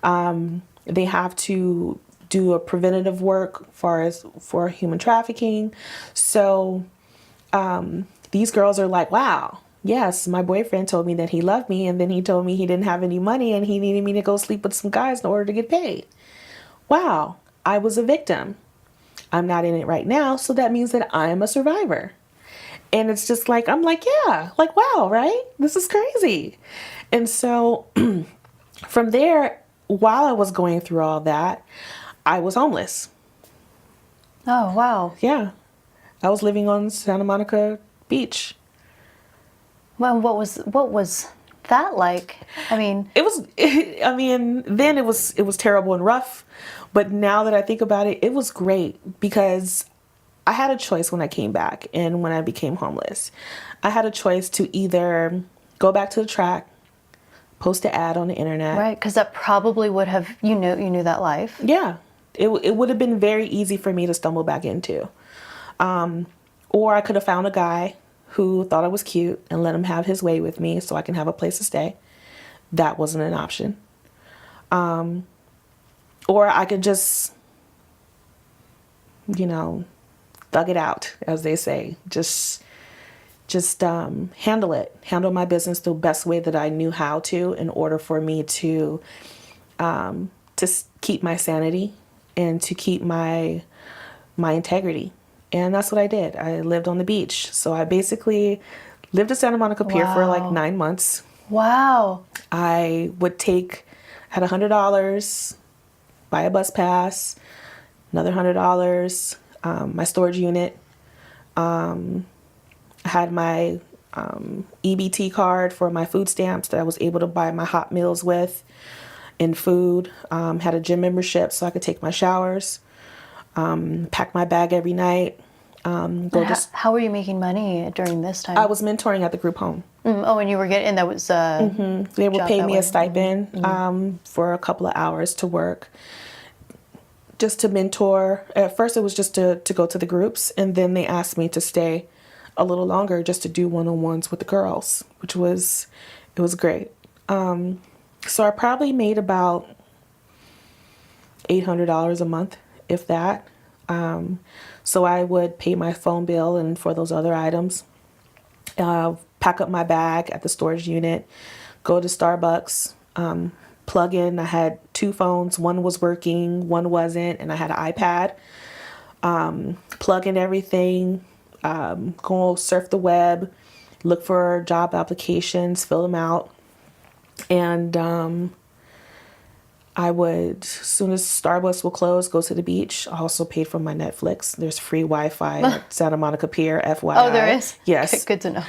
They have to do a preventative work for human trafficking. So these girls are like, wow, yes, my boyfriend told me that he loved me, and then he told me he didn't have any money and he needed me to go sleep with some guys in order to get paid. Wow, I was a victim. I'm not in it right now, so that means that I'm a survivor. And it's just like, I'm like, yeah, like, wow, right? This is crazy. And so from there, while I was going through all that, I was homeless. Oh, wow. Yeah. I was living on Santa Monica Beach. Well, what was that like? I mean, It was, I mean, then it was terrible and rough. But now that I think about it, it was great because I had a choice when I came back and when I became homeless. I had a choice to either go back to the track, post an ad on the internet. right? Because that probably would have, you knew that life. Yeah, it would have been very easy for me to stumble back into. Or I could have found a guy who thought I was cute and let him have his way with me so I can have a place to stay. That wasn't an option. Or I could just, thug it out, as they say. Just handle my business the best way that I knew how to in order for me to keep my sanity and to keep my integrity. And that's what I did. I lived on the beach. So I basically lived at Santa Monica Pier for like Wow. 9 months. Wow. I had $100, buy a bus pass, another $100, my storage unit. I had my EBT card for my food stamps that I was able to buy my hot meals with and food. Had a gym membership so I could take my showers. Pack my bag every night. How were you making money during this time? I was mentoring at the group home. Oh, and you were getting, and that was They would job pay that me way. a stipend for a couple of hours to work, just to mentor. At first, it was just to go to the groups, and then they asked me to stay a little longer just to do one-on-ones with the girls, it was great. So I probably made about $800 a month, if that. So I would pay my phone bill and for those other items, pack up my bag at the storage unit, go to Starbucks, plug in. I had 2 phones. One was working, one wasn't, and I had an iPad. Plug in everything, go surf the web, look for job applications, fill them out. And I would, as soon as Starbucks will close, go to the beach. I also paid for my Netflix. There's free Wi-Fi at Santa Monica Pier, FYI. Oh, there is? Yes. Good to know.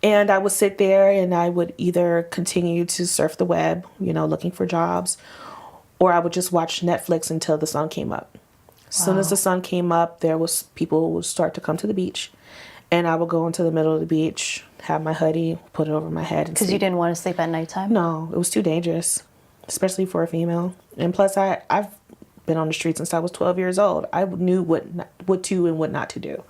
And I would sit there and I would either continue to surf the web, looking for jobs, or I would just watch Netflix until the sun came up. As soon as the sun came up, people would start to come to the beach, and I would go into the middle of the beach, have my hoodie, put it over my head, and Because you didn't want to sleep at nighttime? No, it was too dangerous, especially for a female. And plus, I've been on the street since I was 12 years old. I knew what to and what not to do.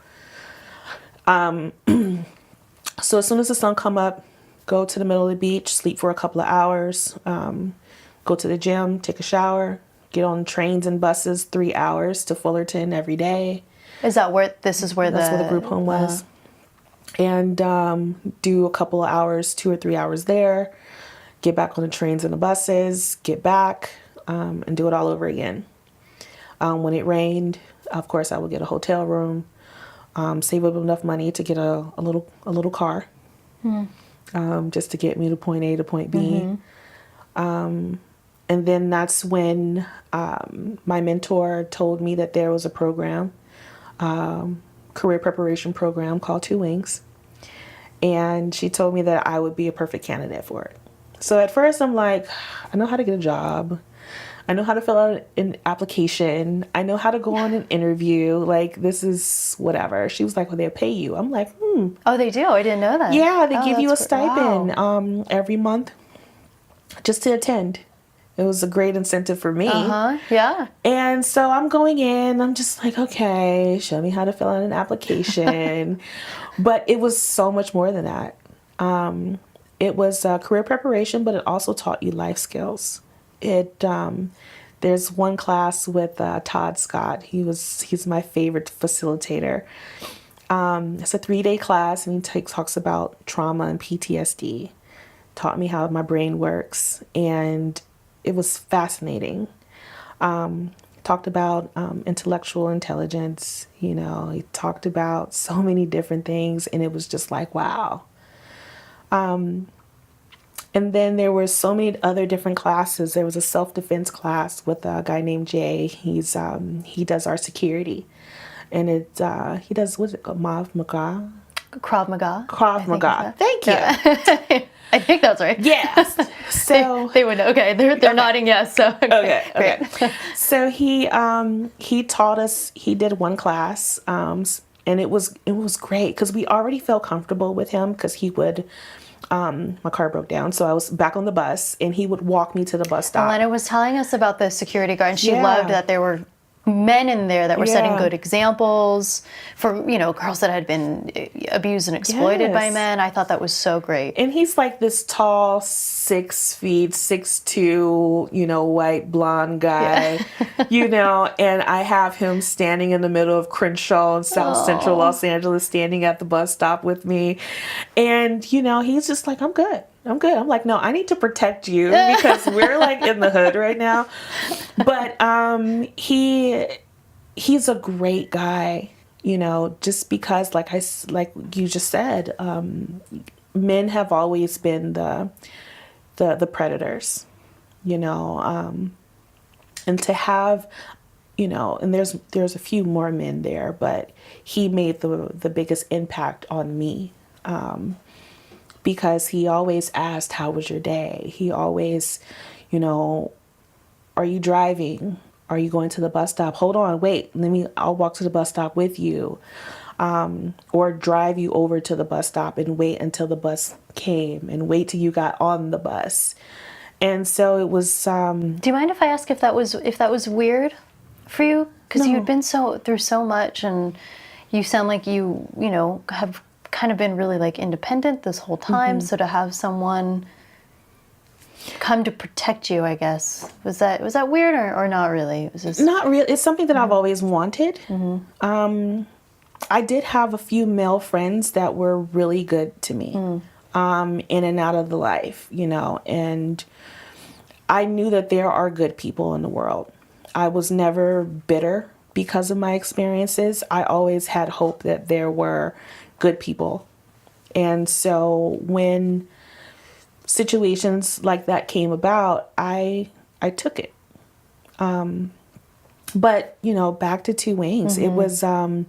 So as soon as the sun come up, go to the middle of the beach, sleep for a couple of hours, go to the gym, take a shower, get on trains and buses 3 hours to Fullerton every day. Is that where, this is where That's where the group home was. And do a couple of hours, 2 or 3 hours there, get back on the trains and the buses, get back, and do it all over again. When it rained, of course, I would get a hotel room, save up enough money to get a little car, just to get me to point A to point B. And then that's when my mentor told me that there was a program, career preparation program called 2 Wings. And she told me that I would be a perfect candidate for it. So at first I'm like, I know how to get a job. I know how to fill out an application. I know how to go on an interview. Like, this is whatever. She was like, well, they'll pay you. I'm like, Oh, they do? I didn't know that. Yeah, they give you a that's great. Wow. stipend every month just to attend. It was a great incentive for me. Yeah. And so I'm going in, I'm just like, okay, show me how to fill out an application. But it was so much more than that. It was career preparation, but it also taught you life skills. There's one class with Todd Scott. He's my favorite facilitator. It's a 3-day class, and he talks about trauma and PTSD. Taught me how my brain works, and it was fascinating. talked about intellectual intelligence. You know, he talked about so many different things, and it was just like, wow. And then there were so many other different classes. There was a self-defense class with a guy named Jay. He does our security, and he does, what's it called, Maga? Krav Maga. Krav Maga. Thank you. Yeah. I think that's right. Yes. So they would know. Okay, they're nodding yes. So okay. So he taught us. He did one class, and it was great because we already felt comfortable with him because he would. My car broke down, so I was back on the bus, and he would walk me to the bus stop. Elena was telling us about the security guard, and she Yeah. loved that there were men in there that were setting Yeah. good examples for, girls that had been abused and exploited by Yes. men. I thought that was so great. And he's like this tall, 6 feet, 6'2", white blonde guy, and I have him standing in the middle of Crenshaw and South Central Los Angeles, standing at the bus stop with me. And, he's just like, I'm good. I'm like, no, I need to protect you because we're like in the hood right now. But he's a great guy, just because like you just said, men have always been the predators, and to have, and there's a few more men there, but he made the biggest impact on me. Because he always asked, how was your day? He always, are you driving? Are you going to the bus stop? Hold on, wait, I'll walk to the bus stop with you. Or drive you over to the bus stop and wait until the bus came and wait till you got on the bus. And so it was. Do you mind if I ask if that was weird for you? Because No. you'd been through so much, and you sound like you have kind of been really like independent this whole time. So to have someone come to protect you, I guess, was that weird or not really? It was just Not really. It's something that I've always wanted. I did have a few male friends that were really good to me, in and out of the life, and I knew that there are good people in the world. I was never bitter because of my experiences. I always had hope that there were good people. And so when situations like that came about, I took it. But, back to Two Wings, it was, I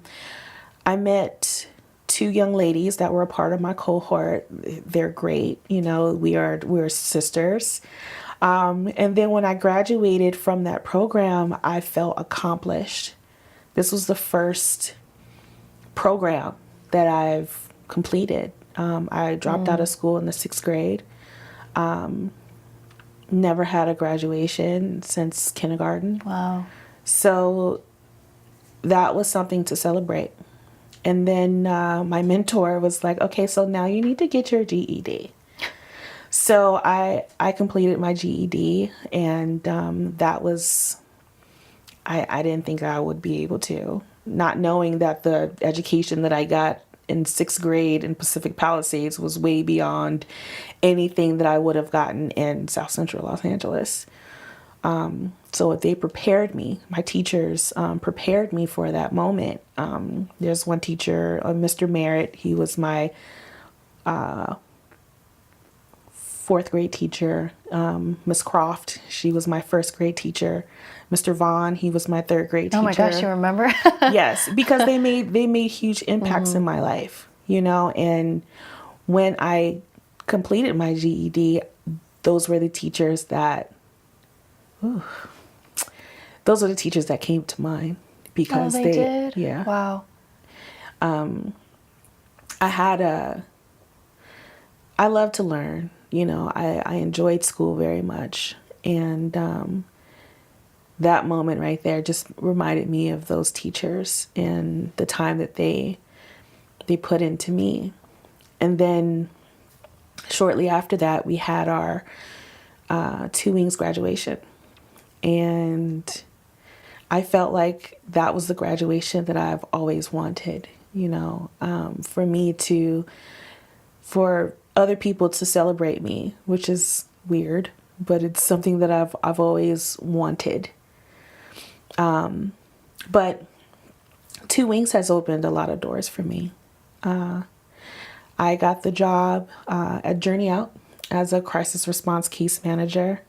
met two young ladies that were a part of my cohort. They're great. We're sisters. And then when I graduated from that program, I felt accomplished. This was the first program that I've completed. I dropped out of school in the 6th grade. Never had a graduation since kindergarten. wow. So that was something to celebrate. And then my mentor was like, okay, so now you need to get your GED. So I completed my GED, and that was, I didn't think I would be able to, not knowing that the education that I got in 6th grade in Pacific Palisades was way beyond anything that I would have gotten in South Central Los Angeles. So they prepared me, my teachers prepared me for that moment. There's one teacher, Mr. Merritt, he was my 4th grade teacher. Miss Croft, she was my 1st grade teacher. Mr. Vaughn, he was my 3rd grade teacher. Oh my gosh, you remember? Yes, because they made huge impacts in my life, and when I completed my GED, those were the teachers that came to mind because they did? Yeah. Wow. I love to learn, I enjoyed school very much, and that moment right there just reminded me of those teachers and the time that they put into me. And then shortly after that, we had our Two Wings graduation. And I felt like that was the graduation that I've always wanted, for other people to celebrate me, which is weird, but it's something that I've always wanted. But 2 Wings has opened a lot of doors for me. I got the job at Journey Out as a crisis response case manager,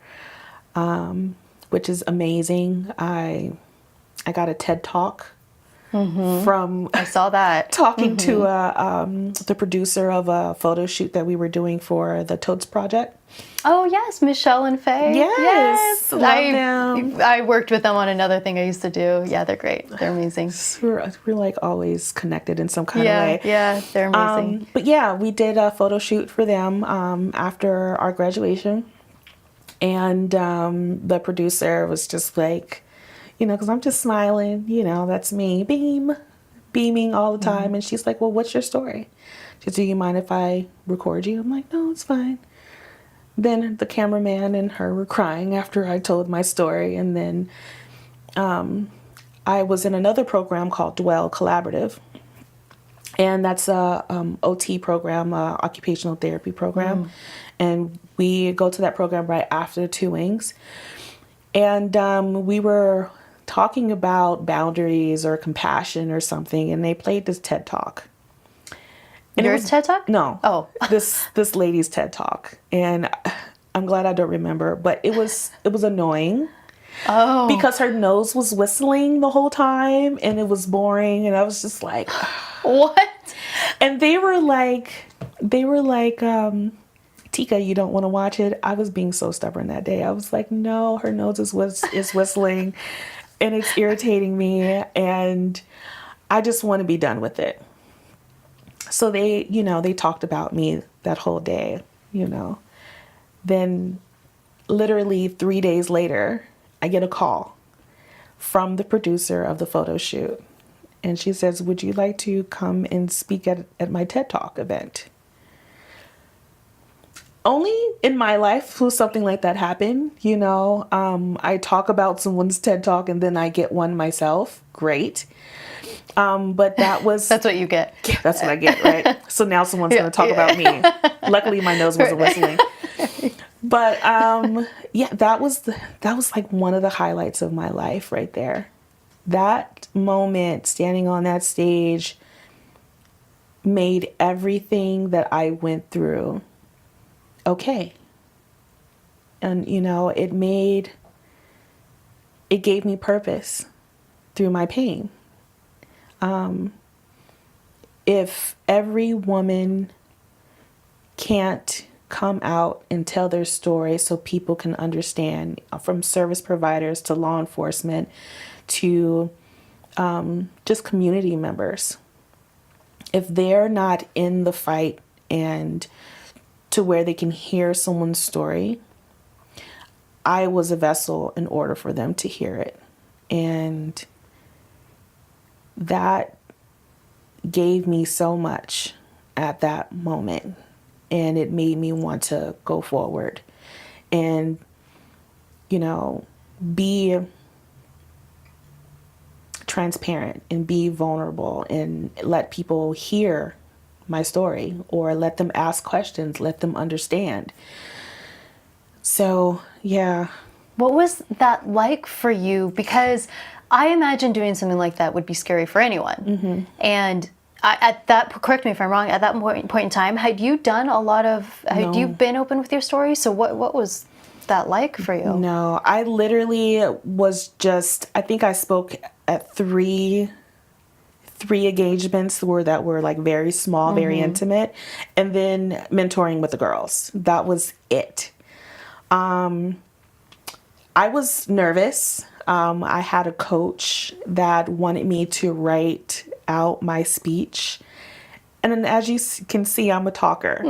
which is amazing. I got a TED Talk from I saw that. talking to the producer of a photo shoot that we were doing for the Totes Project. Oh yes, Michelle and Faye. Yes, love them. I worked with them on another thing I used to do. Yeah, they're great. They're amazing. We're like always connected in some kind of way. Yeah, they're amazing. But yeah, we did a photo shoot for them after our graduation. And the producer was just like, because I'm just smiling, that's me, beaming all the time. And she's like, well, what's your story? She said, do you mind if I record you? I'm like, no, it's fine. Then the cameraman and her were crying after I told my story. And then I was in another program called Dwell Collaborative. And that's a OT program, occupational therapy program. And we go to that program right after 2 Wings. And we were talking about boundaries or compassion or something. And they played this TED Talk. And Your TED Talk? No. Oh. this lady's TED Talk. And I'm glad I don't remember, but it was annoying. Oh. Because her nose was whistling the whole time and it was boring and I was just like what? And they were like Tika, you don't want to watch it? I was being so stubborn that day. I was like, no, her nose is whistling and it's irritating me and I just want to be done with it. So they talked about me that whole day, Then literally 3 days later, I get a call from the producer of the photo shoot. And she says, would you like to come and speak at my TED Talk event? Only in my life will something like that happen. I talk about someone's TED Talk and then I get one myself. Great. But that was... That's what you get. Yeah, that's what I get, right? So now someone's going to talk about me. Luckily, my nose wasn't whistling. But yeah, that was like one of the highlights of my life right there. That moment, standing on that stage, made everything that I went through okay. And it gave me purpose through my pain. If every woman can't come out and tell their story so people can understand, from service providers to law enforcement to just community members, if they're not in the fight and to where they can hear someone's story, I was a vessel in order for them to hear it. And that gave me so much at that moment. And it made me want to go forward and, be transparent and be vulnerable and let people hear my story or let them ask questions, let them understand. So, yeah. What was that like for you? Because I imagine doing something like that would be scary for anyone. And correct me if I'm wrong, at that point in time, had you done had you been open with your story? So what was that like for you? No, I literally was I think I spoke at three engagements that were like very small, very intimate, and then mentoring with the girls. That was it. I was nervous. I had a coach that wanted me to write out my speech. And then as you can see, I'm a talker.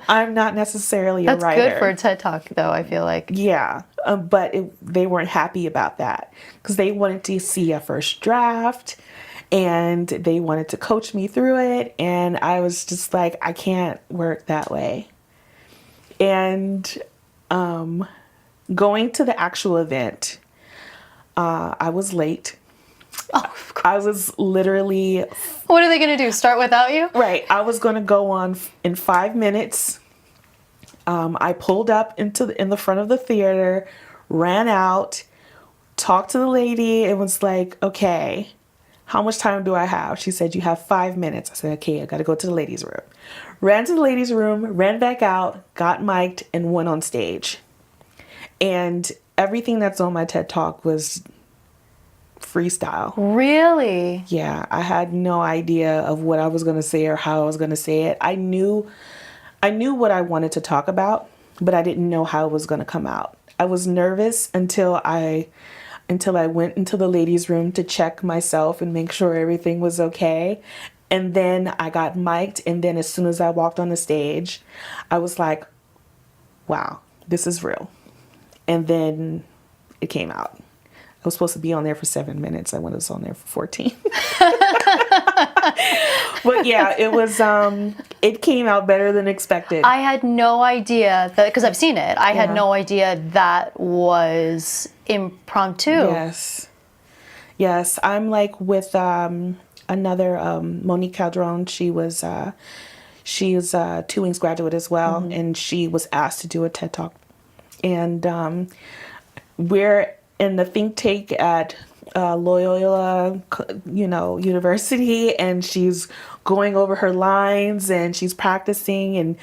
I'm not necessarily a writer. That's good for a TED Talk, though, I feel like. Yeah, but they weren't happy about that because they wanted to see a first draft and they wanted to coach me through it. And I was just like, I can't work that way. And going to the actual event, I was late. Oh, I was literally... What are they going to do, start without you? Right. I was going to go on in 5 minutes. I pulled up in the front of the theater, ran out talked to the lady and was like, okay, how much time do I have? She said, you have 5 minutes. I said, okay, I got to go to the ladies' room. Ran to the ladies' room, ran back out, got mic'd, and went on stage. And everything that's on my TED Talk was freestyle. Really? Yeah, I had no idea of what I was going to say or how I was going to say it. I knew what I wanted to talk about, but I didn't know how it was going to come out. I was nervous until I went into the ladies' room to check myself and make sure everything was okay. And then I got mic'd, and then as soon as I walked on the stage, I was like, wow, this is real. And then it came out. I was supposed to be on there for 7 minutes. I was on there for 14. But yeah, it was, it came out better than expected. I had no idea that, because I've seen it, I had no idea that was impromptu. Yes. Yes. I'm like with another Monique Calderon. She's a 2 Wings graduate as well. And she was asked to do a TED Talk. And we're in the think tank at Loyola, University, and she's going over her lines and she's practicing, and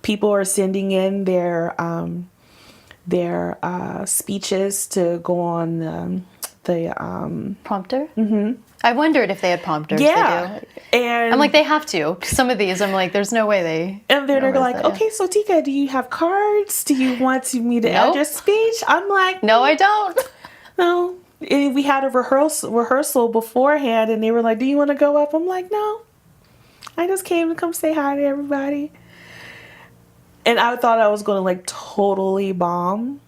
people are sending in their speeches to go on the prompter. I wondered if they had prompters. Yeah, they do. and I'm like, they have to. Some of these, I'm like, there's no way they. And they're like, that, okay, so Tika, do you have cards? Do you want me to add Nope. your speech? I'm like, No, I don't. no. And we had a rehearsal beforehand, and they were like, do you want to go up? I'm like, no. I just came to come say hi to everybody. And I thought I was going to like totally bomb,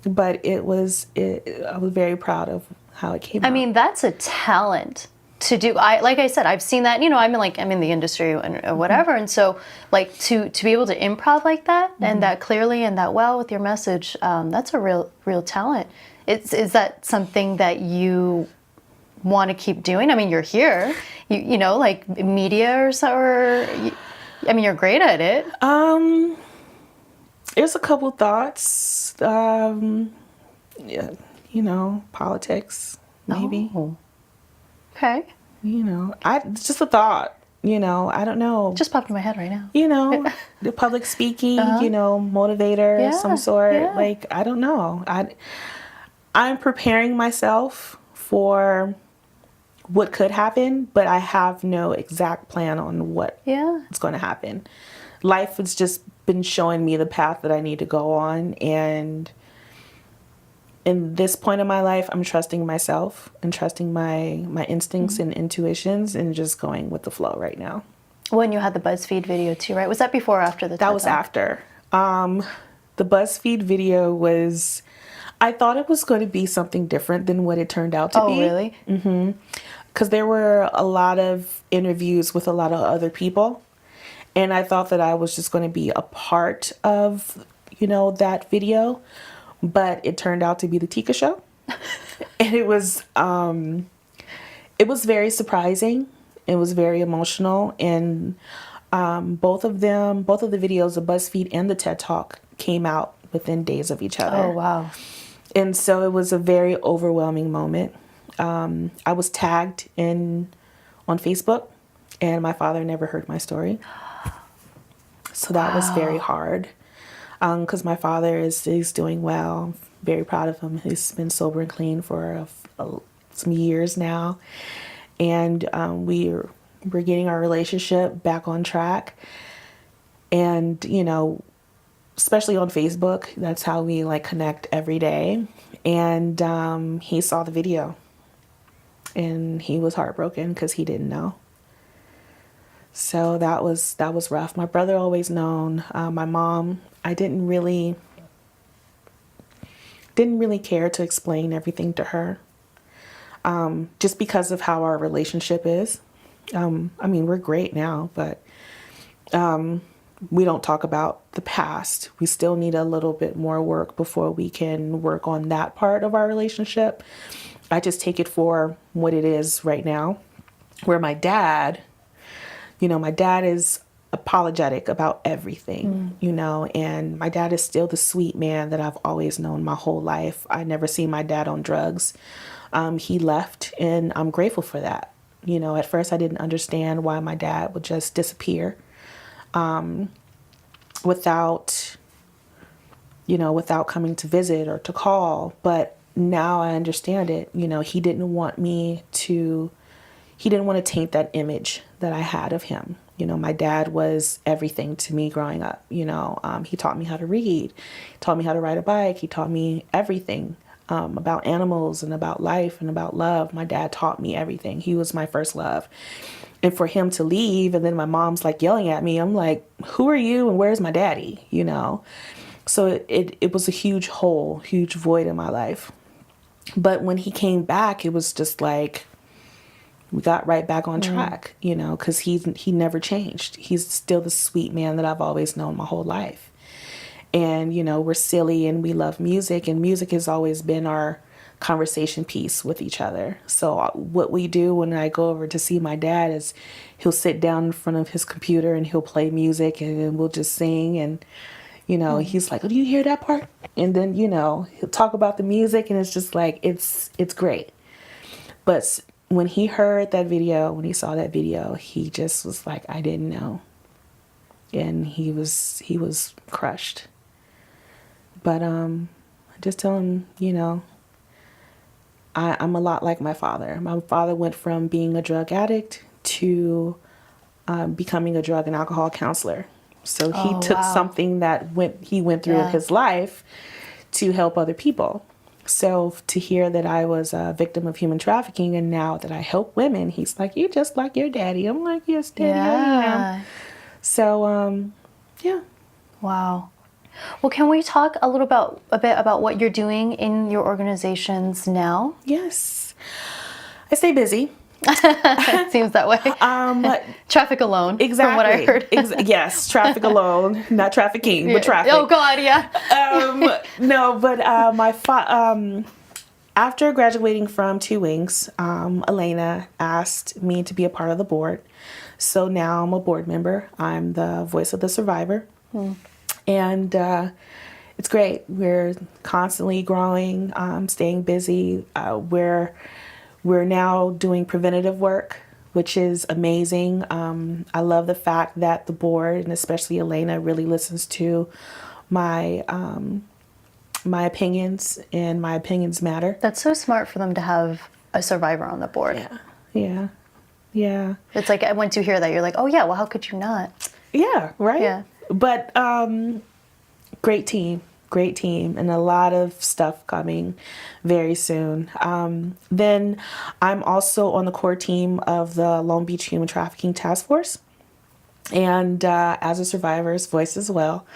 but I was very proud of how it came out. I mean, that's a talent to do. Like I said, I've seen that, I'm in the industry and whatever. And so like to be able to improv like that and that clearly and that well with your message, that's a real talent. Is that something that you want to keep doing? I mean, you're here, like media or you're great at it. There's a couple thoughts. Politics, maybe. Oh. Okay. It's just a thought. I don't know. Just popped in my head right now. The public speaking, motivator of some sort. Yeah. Like, I don't know. I'm preparing myself for what could happen, but I have no exact plan on what's going to happen. Life has just been showing me the path that I need to go on, and in this point in my life, I'm trusting myself and trusting my instincts and intuitions and just going with the flow right now. When you had the BuzzFeed video too, right? Was that before or after the TED That was Talk? after. The BuzzFeed video was, I thought it was going to be something different than what it turned out to be. Oh, really? Mm-hmm. Because there were a lot of interviews with a lot of other people. And I thought that I was just going to be a part of, that video. But it turned out to be the Tika show. And it was very surprising. It was very emotional. And both of the videos, the BuzzFeed and the TED Talk, came out within days of each other. Oh, wow. And so it was a very overwhelming moment. I was tagged on Facebook, and my father never heard my story. So that was very hard. Because my father is doing well. I'm very proud of him. He's been sober and clean for some years now. And we're getting our relationship back on track. And, especially on Facebook, that's how we connect every day. And he saw the video. And he was heartbroken because he didn't know. So that was rough. My brother always known. My mom, I didn't really care to explain everything to her. Just because of how our relationship is. We're great now, but we don't talk about the past. We still need a little bit more work before we can work on that part of our relationship. I just take it for what it is right now. Where my dad is apologetic about everything, you know, and my dad is still the sweet man that I've always known my whole life. I never seen my dad on drugs. He left, and I'm grateful for that. You know, at first I didn't understand why my dad would just disappear without, you know, without coming to visit or to call. But now I understand it. You know, he didn't want to taint that image that I had of him. You know, my dad was everything to me growing up. You know, he taught me how to read, he taught me how to ride a bike, he taught me everything about animals and about life and about love. My dad taught me everything. He was my first love. And for him to leave, and then my mom's like yelling at me, I'm like, who are you and where's my daddy? You know? So it was a huge hole, huge void in my life. But when he came back, it was just like, we got right back on track, you know, because he never changed. He's still the sweet man that I've always known my whole life. And, you know, we're silly and we love music, and music has always been our conversation piece with each other. So what we do when I go over to see my dad is he'll sit down in front of his computer and he'll play music, and then we'll just sing. And, you know, he's like, oh, do you hear that part? And then, you know, he'll talk about the music, and it's just like, it's great. But when he heard that video, when he saw that video, he just was like, I didn't know. And he was crushed. But I just tell him, you know, I'm a lot like my father. My father went from being a drug addict to becoming a drug and alcohol counselor. So he took something that he went through in his life to help other people. So to hear that I was a victim of human trafficking, and now that I help women, he's like, you're just like your daddy. I'm like, yes, daddy, I am. So, yeah. Wow. Well, can we talk a bit about what you're doing in your organizations now? Yes. I stay busy. It seems that way. Traffic alone, exactly. From what I heard. Yes, traffic alone, not trafficking, but traffic. Oh God, yeah. No, but after graduating from Two Wings, Elena asked me to be a part of the board. So now I'm a board member. I'm the voice of the survivor. And it's great. We're constantly growing, staying busy. We're now doing preventative work, which is amazing. I love the fact that the board, and especially Elena, really listens to my opinions, and my opinions matter. That's so smart for them to have a survivor on the board. Yeah. It's like, once you hear that, you're like, oh yeah, well, how could you not? Yeah, right? Yeah. But great team, and a lot of stuff coming very soon. Then I'm also on the core team of the Long Beach Human Trafficking Task Force, and as a survivor's voice as well.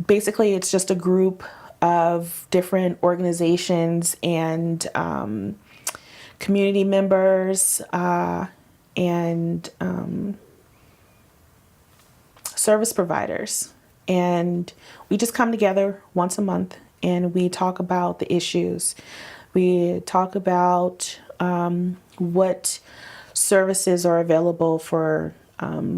Basically, it's just a group of different organizations and community members and service providers. And we just come together once a month and we talk about the issues. We talk about what services are available for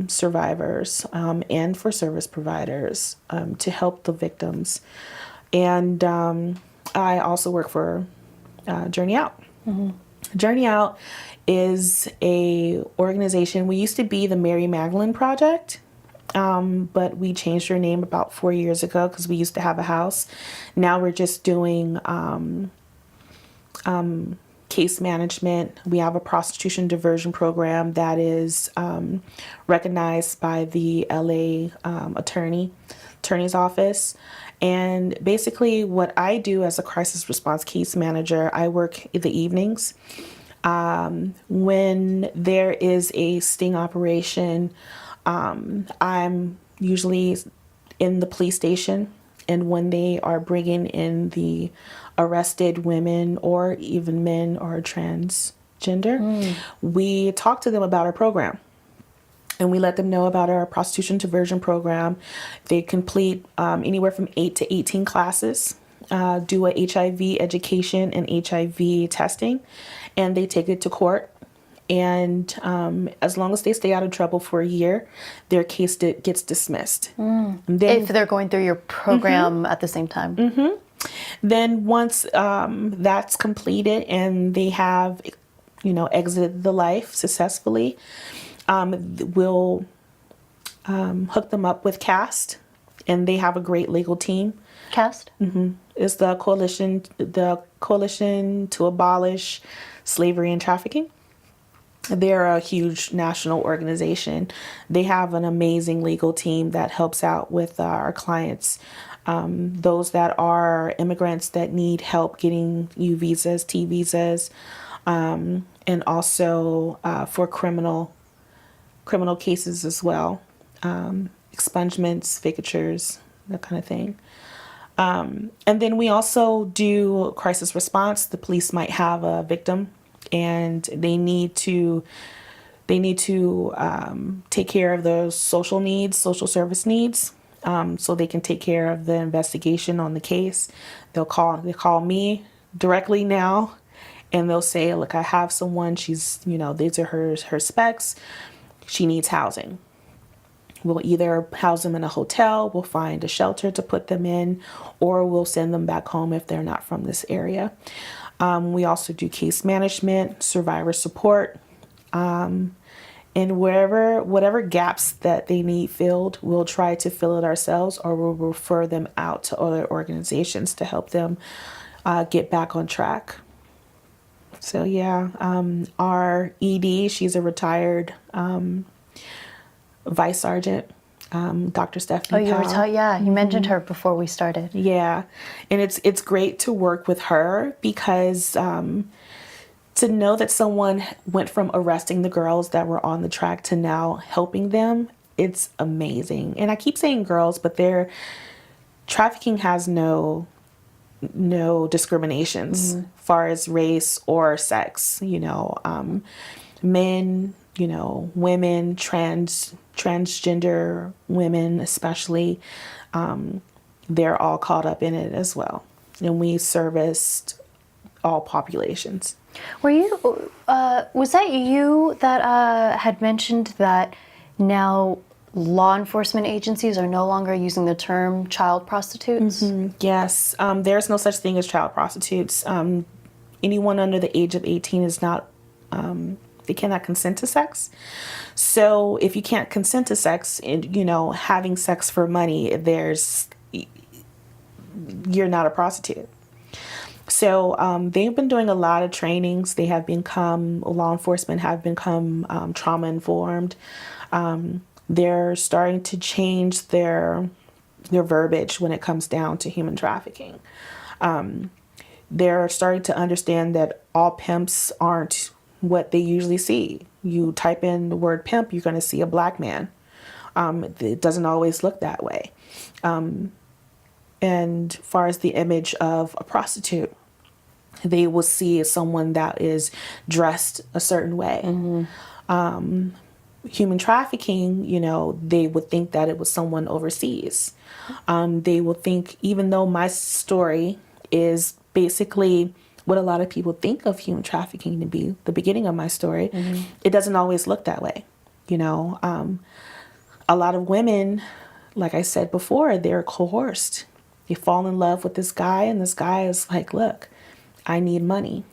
survivors and for service providers to help the victims. And I also work for Journey Out. Journey Out is a organization. We used to be the Mary Magdalene Project. But we changed our name about 4 years ago because we used to have a house. Now we're just doing case management. We have a prostitution diversion program that is recognized by the LA attorney's office. And basically what I do as a crisis response case manager, I work in the evenings. When there is a sting operation, I'm usually in the police station, and when they are bringing in the arrested women or even men or transgender, we talk to them about our program. And we let them know about our prostitution diversion program. They complete anywhere from 8 to 18 classes, do a HIV education and HIV testing, and they take it to court. And as long as they stay out of trouble for a year, their case gets dismissed. And then, If they're going through your program at the same time. then once that's completed and they have, exited the life successfully, we'll hook them up with CAST, and they have a great legal team. Cast? It's the Coalition to Abolish Slavery and Trafficking. They're a huge national organization. They have an amazing legal team that helps out with our clients. Those that are immigrants that need help getting U visas, T visas, and also for criminal cases as well. Expungements, vacatures, that kind of thing. And then we also do crisis response. The police might have a victim and they need to take care of those social service needs, so they can take care of the investigation on the case. They call me directly now, and they'll say, look, I have someone, she's, these are her specs, she needs housing. We'll either house them in a hotel, we'll find a shelter to put them in, or we'll send them back home if they're not from this area. We also do case management, survivor support, and whatever gaps that they need filled, we'll try to fill it ourselves, or we'll refer them out to other organizations to help them get back on track. So yeah, our ED, she's a retired Vice Sergeant, Dr. Stephanie Powell. You mentioned her before we started. Yeah, and it's great to work with her because to know that someone went from arresting the girls that were on the track to now helping them, it's amazing. And I keep saying girls, but trafficking has no discriminations as far as race or sex. Men, women, transgender women especially, they're all caught up in it as well. And we serviced all populations. Were you, was that you that had mentioned that now law enforcement agencies are no longer using the term child prostitutes? Yes, there's no such thing as child prostitutes. Anyone under the age of 18 is not, they cannot consent to sex. So if you can't consent to sex and, having sex for money, you're not a prostitute. So they've been doing a lot of trainings. Law enforcement have become trauma informed. They're starting to change their verbiage when it comes down to human trafficking. They're starting to understand that all pimps aren't what they usually see. You type in the word pimp, you're going to see a black man. It doesn't always look that way. And as far as the image of a prostitute, they will see someone that is dressed a certain way. Human trafficking, they would think that it was someone overseas. They will think, even though my story is basically what a lot of people think of human trafficking to be, the beginning of my story, it doesn't always look that way. A lot of women, like I said before, they're coerced. They fall in love with this guy, and this guy is like, look, I need money.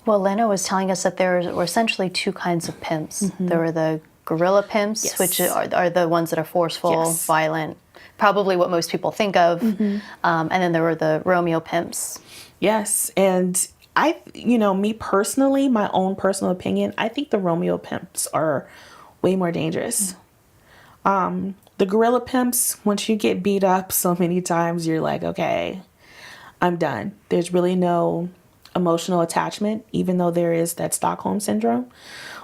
Well, Lena was telling us that there were essentially two kinds of pimps. There were the guerrilla pimps, Yes. which are the ones that are forceful, Yes. violent, probably what most people think of. And then there were the Romeo pimps. Yes, and me personally, my own personal opinion, I think the Romeo pimps are way more dangerous. The guerrilla pimps, once you get beat up so many times, you're like, okay, I'm done. There's really no emotional attachment, even though there is that Stockholm syndrome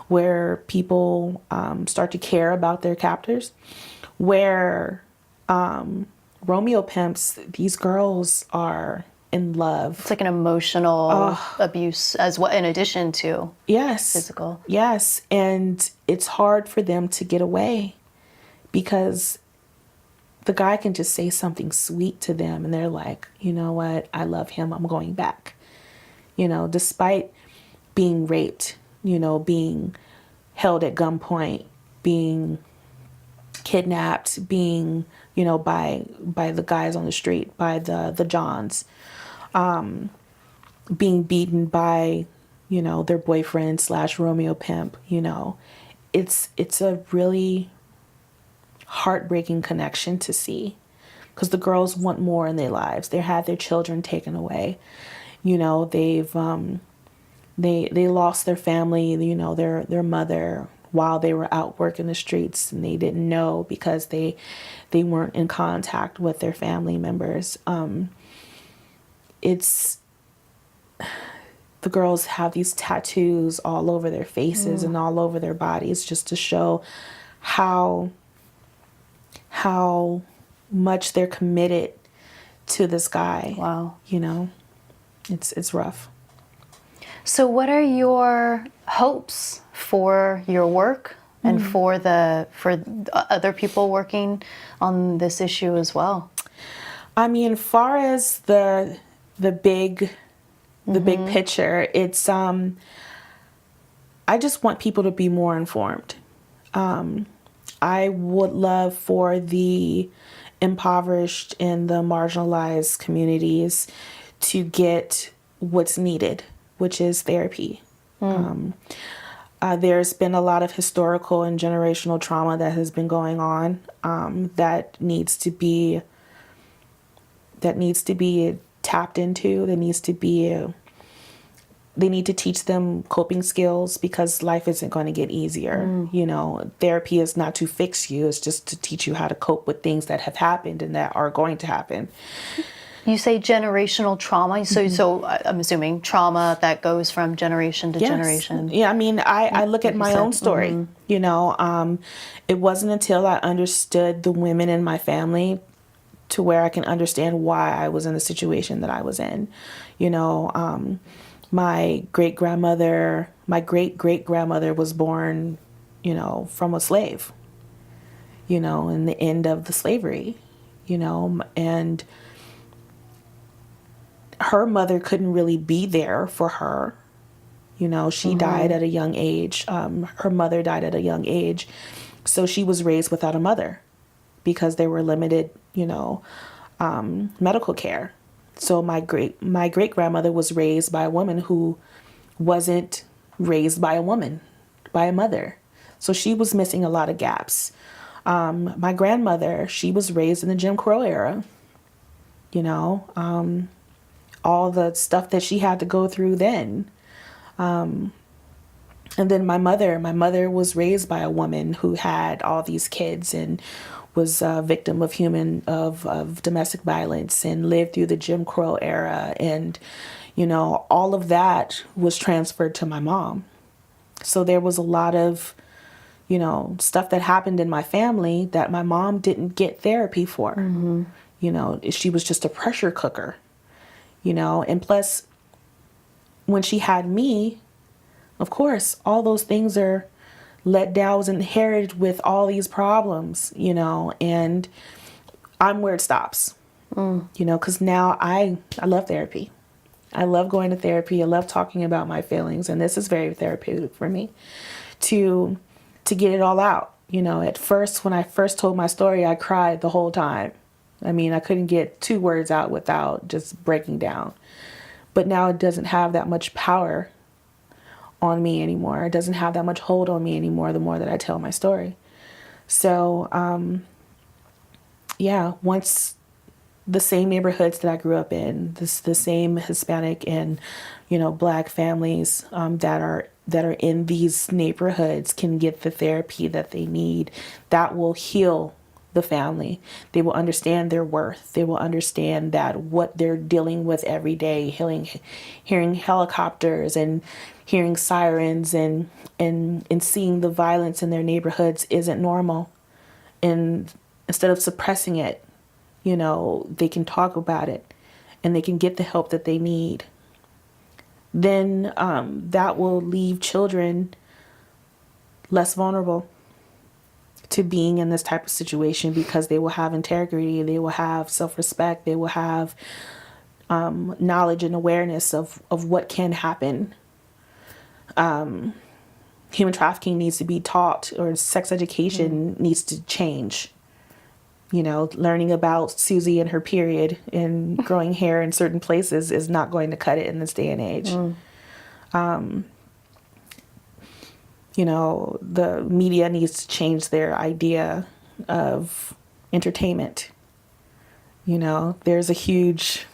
where people start to care about their captors. Where Romeo pimps, these girls are in love. It's like an emotional abuse as well, in addition to physical. Yes, and it's hard for them to get away because the guy can just say something sweet to them and they're like, you know what, I love him, I'm going back. Despite being raped, being held at gunpoint, being kidnapped, being, by the guys on the street, by the Johns, being beaten by, their boyfriend / Romeo pimp. It's a really heartbreaking connection to see, because the girls want more in their lives. They had their children taken away. They've they lost their family, their mother, while they were out working the streets, and they didn't know because they weren't in contact with their family members. It's the girls have these tattoos all over their faces and all over their bodies, just to show how much they're committed to this guy. Wow. It's rough. So what are your hopes for your work and for other people working on this issue as well? I mean, far as the big picture, it's I just want people to be more informed. I would love for the impoverished and the marginalized communities to get what's needed, which is therapy. There's been a lot of historical and generational trauma that has been going on, that needs to be tapped into. They need to teach them coping skills, because life isn't going to get easier. Therapy is not to fix you. It's just to teach you how to cope with things that have happened and that are going to happen. You say generational trauma, so I'm assuming trauma that goes from generation to generation. Yeah, I mean, I look at my own story. It wasn't until I understood the women in my family to where I can understand why I was in the situation that I was in. My great-great-grandmother was born, from a slave, in the end of the slavery, and her mother couldn't really be there for her. She died at a young age. Her mother died at a young age. So she was raised without a mother because they were limited, medical care. So my great-grandmother was raised by a woman who wasn't raised by a mother. So she was missing a lot of gaps. My grandmother, she was raised in the Jim Crow era. All the stuff that she had to go through then. And then my mother was raised by a woman who had all these kids and was a victim of domestic violence and lived through the Jim Crow era. And, all of that was transferred to my mom. So there was a lot of, stuff that happened in my family that my mom didn't get therapy for. She was just a pressure cooker. And plus, when she had me, of course, all those things are let down. I was inherited with all these problems, and I'm where it stops, because now I love therapy. I love going to therapy. I love talking about my feelings, and this is very therapeutic for me to get it all out. At first, when I first told my story, I cried the whole time. I mean, I couldn't get 2 words out without just breaking down. But now it doesn't have that much power on me anymore. It doesn't have that much hold on me anymore the more that I tell my story. So, once the same neighborhoods that I grew up in, the same Hispanic and, Black families that are in these neighborhoods can get the therapy that they need, that will heal the family. They will understand their worth. They will understand that what they're dealing with every day, hearing helicopters and hearing sirens and seeing the violence in their neighborhoods isn't normal. And instead of suppressing it, they can talk about it and they can get the help that they need. Then that will leave children less vulnerable to being in this type of situation, because they will have integrity, they will have self-respect, they will have knowledge and awareness of what can happen. human trafficking needs to be taught, or sex education needs to change. You know, learning about Susie and her period and growing hair in certain places is not going to cut it in this day and age. You know, the media needs to change their idea of entertainment. You know, there's a huge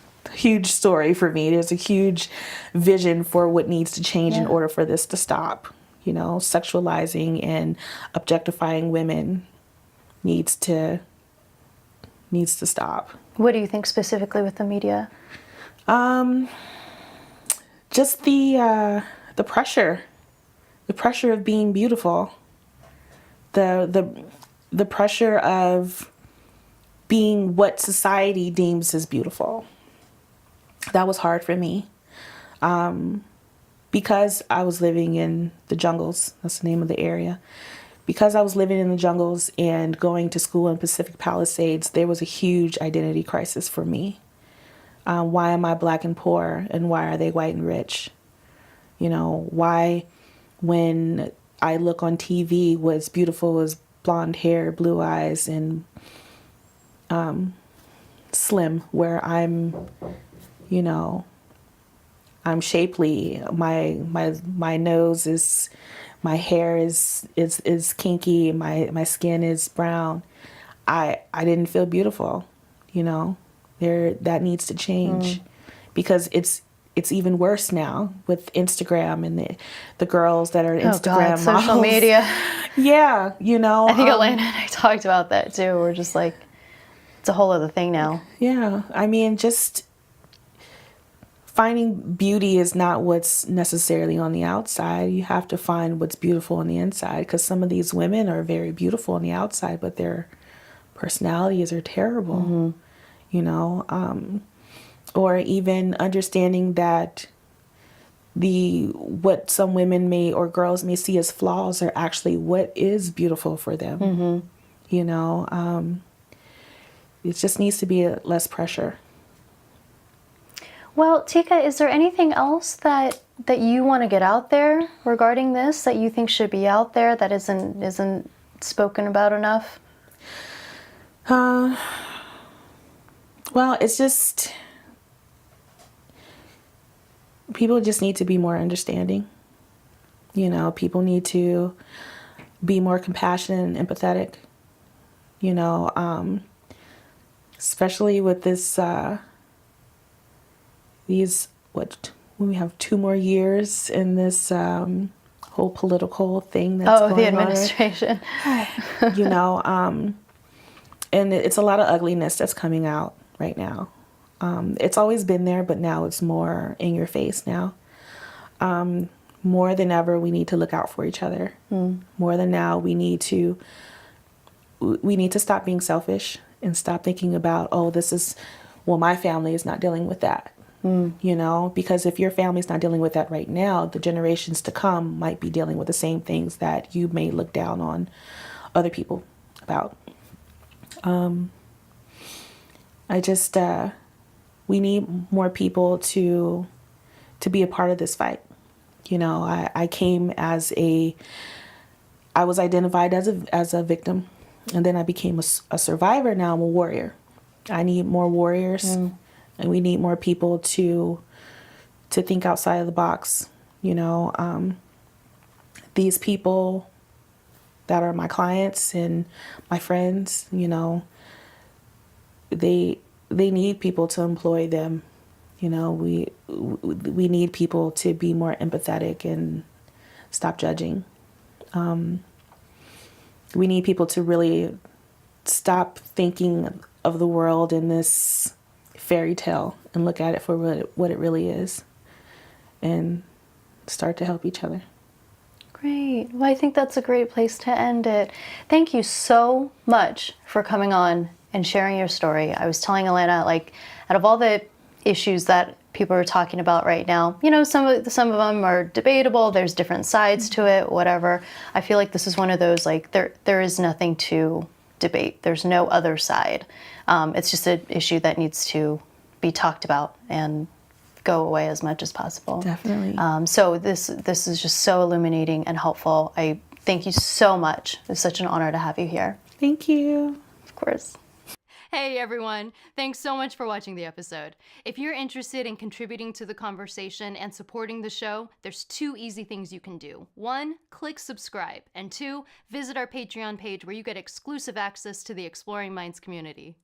story for me. There's a huge vision for what needs to change in order for this to stop. You know, sexualizing and objectifying women needs to stop. What do you think specifically with the media? Just the pressure of being beautiful, the pressure of being what society deems as beautiful. That was hard for me, because I was living in the jungles. That's the name of the area. Because I was living in the jungles and going to school in Pacific Palisades, there was a huge identity crisis for me. Why am I black and poor, and why are they white and rich? You know, why, when I look on TV, what's beautiful is blonde hair, blue eyes, and slim, where I'm, you know, I'm shapely. My nose is, my hair is kinky. My skin is brown. I didn't feel beautiful, you know. That needs to change, because it's even worse now with Instagram and the girls that are Instagram models. Social media. Yeah, you know. I think Elena and I talked about that too. We're just like, it's a whole other thing now. Yeah, I mean, just finding beauty is not what's necessarily on the outside. You have to find what's beautiful on the inside, because some of these women are very beautiful on the outside, but their personalities are terrible. You know, or even understanding that what some women may, or girls may see as flaws, are actually what is beautiful for them. You know, it just needs to be less pressure. Well, Tika, is there anything else that you want to get out there regarding this, that you think should be out there, that isn't spoken about enough? Well, it's just, people just need to be more understanding. You know, people need to be more compassionate and empathetic. You know, especially with this, we have 2 more years in this whole political thing that's going on. The administration. You know, and it's a lot of ugliness that's coming out right now. It's always been there, but now it's more in your face now. More than ever, we need to look out for each other. More than now, we need to stop being selfish and stop thinking about, my family is not dealing with that. You know, because if your family's not dealing with that right now, the generations to come might be dealing with the same things that you may look down on other people about. We need more people to be a part of this fight. You know, I was identified as a victim, and then I became a survivor. Now I'm a warrior. I need more warriors, and we need more people to think outside of the box. You know, these people that are my clients and my friends, you know, they need people to employ them. You know, we need people to be more empathetic and stop judging. We need people to really stop thinking of the world in this fairy tale and look at it for what it really is, and start to help each other. Great. Well, I think that's a great place to end it. Thank you so much for coming on and sharing your story. I was telling Elena, like, out of all the issues that people are talking about right now, you know, some of them are debatable. There's different sides to it, whatever. I feel like this is one of those, like, there is nothing to debate. There's no other side. It's just an issue that needs to be talked about and go away as much as possible. Definitely. So this is just so illuminating and helpful. I thank you so much. It's such an honor to have you here. Thank you. Of course. Hey everyone, thanks so much for watching the episode. If you're interested in contributing to the conversation and supporting the show, there's 2 easy things you can do. 1, click subscribe, and 2, visit our Patreon page where you get exclusive access to the Exploring Minds community.